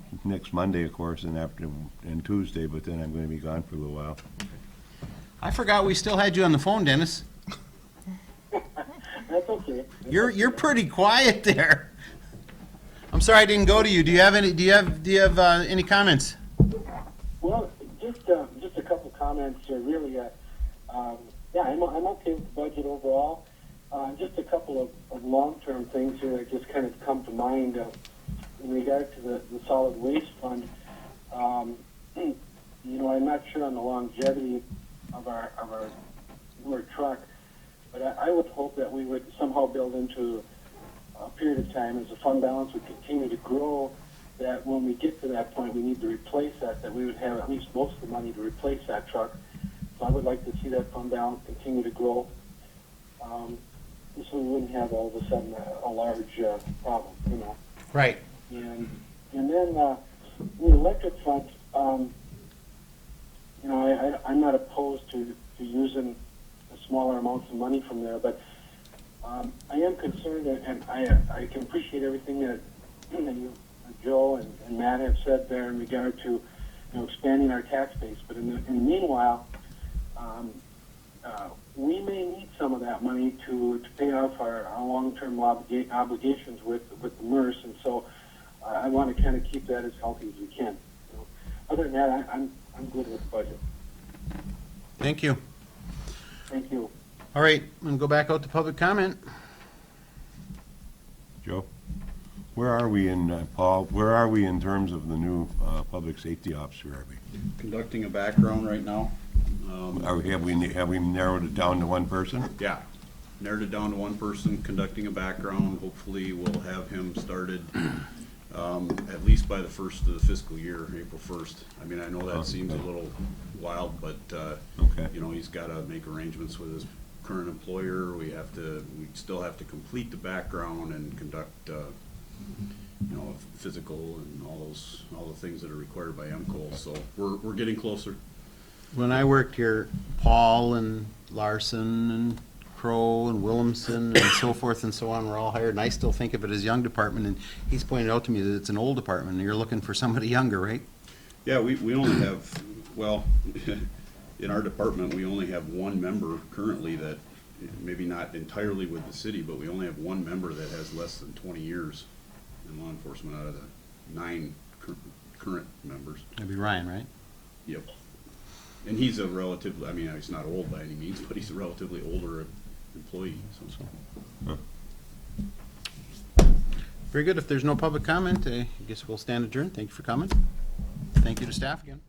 [SPEAKER 9] Monday, of course, and Tuesday, but then I'm gonna be gone for a little while.
[SPEAKER 1] I forgot we still had you on the phone, Dennis.
[SPEAKER 11] That's okay.
[SPEAKER 1] You're pretty quiet there. I'm sorry I didn't go to you. Do you have any comments?
[SPEAKER 11] Well, just a couple comments here, really. Yeah, I'm okay with the budget overall. Just a couple of long-term things here that just kind of come to mind in regard to the solid waste fund. You know, I'm not sure on the longevity of our newer truck, but I would hope that we would somehow build into a period of time as the fund balance would continue to grow, that when we get to that point we need to replace that we would have at least most of the money to replace that truck. So I would like to see that fund balance continue to grow, so we wouldn't have all of a sudden a large problem, you know.
[SPEAKER 1] Right.
[SPEAKER 11] And then the electric fund, you know, I'm not opposed to using smaller amounts of money from there, but I am concerned, and I can appreciate everything that you, Joe and Matt have said there in regard to, you know, expanding our tax base. But in the meanwhile, we may need some of that money to pay off our long-term obligations with the MERS, and so I want to kind of keep that as healthy as we can. You know, other than that, I'm good with the budget.
[SPEAKER 1] Thank you.
[SPEAKER 11] Thank you.
[SPEAKER 1] All right, I'm going to go back out to public comment.
[SPEAKER 9] Joe, where are we in, Paul, where are we in terms of the new public safety officer, are we?
[SPEAKER 8] Conducting a background right now.
[SPEAKER 9] Have we narrowed it down to one person?
[SPEAKER 8] Yeah, narrowed it down to one person, conducting a background. Hopefully we'll have him started at least by the first of the fiscal year, April 1st. I mean, I know that seems a little wild, but,
[SPEAKER 9] Okay.
[SPEAKER 8] you know, he's got to make arrangements with his current employer. We still have to complete the background and conduct, you know, physical and all the things that are required by MCOL. So we're getting closer.
[SPEAKER 1] When I worked here, Paul and Larson and Crow and Williamson and so forth and so on were all hired, and I still think of it as young department, and he's pointed out to me that it's an old department, and you're looking for somebody younger, right?
[SPEAKER 8] Yeah, we only have, well, in our department, we only have one member currently that, maybe not entirely with the city, but we only have one member that has less than 20 years in law enforcement out of the 9 current members.
[SPEAKER 1] That'd be Ryan, right?
[SPEAKER 8] Yep. And he's a relatively, I mean, he's not old by any means, but he's a relatively older employee, so.
[SPEAKER 1] Very good. If there's no public comment, I guess we'll stand adjourned. Thank you for coming. Thank you to staff again.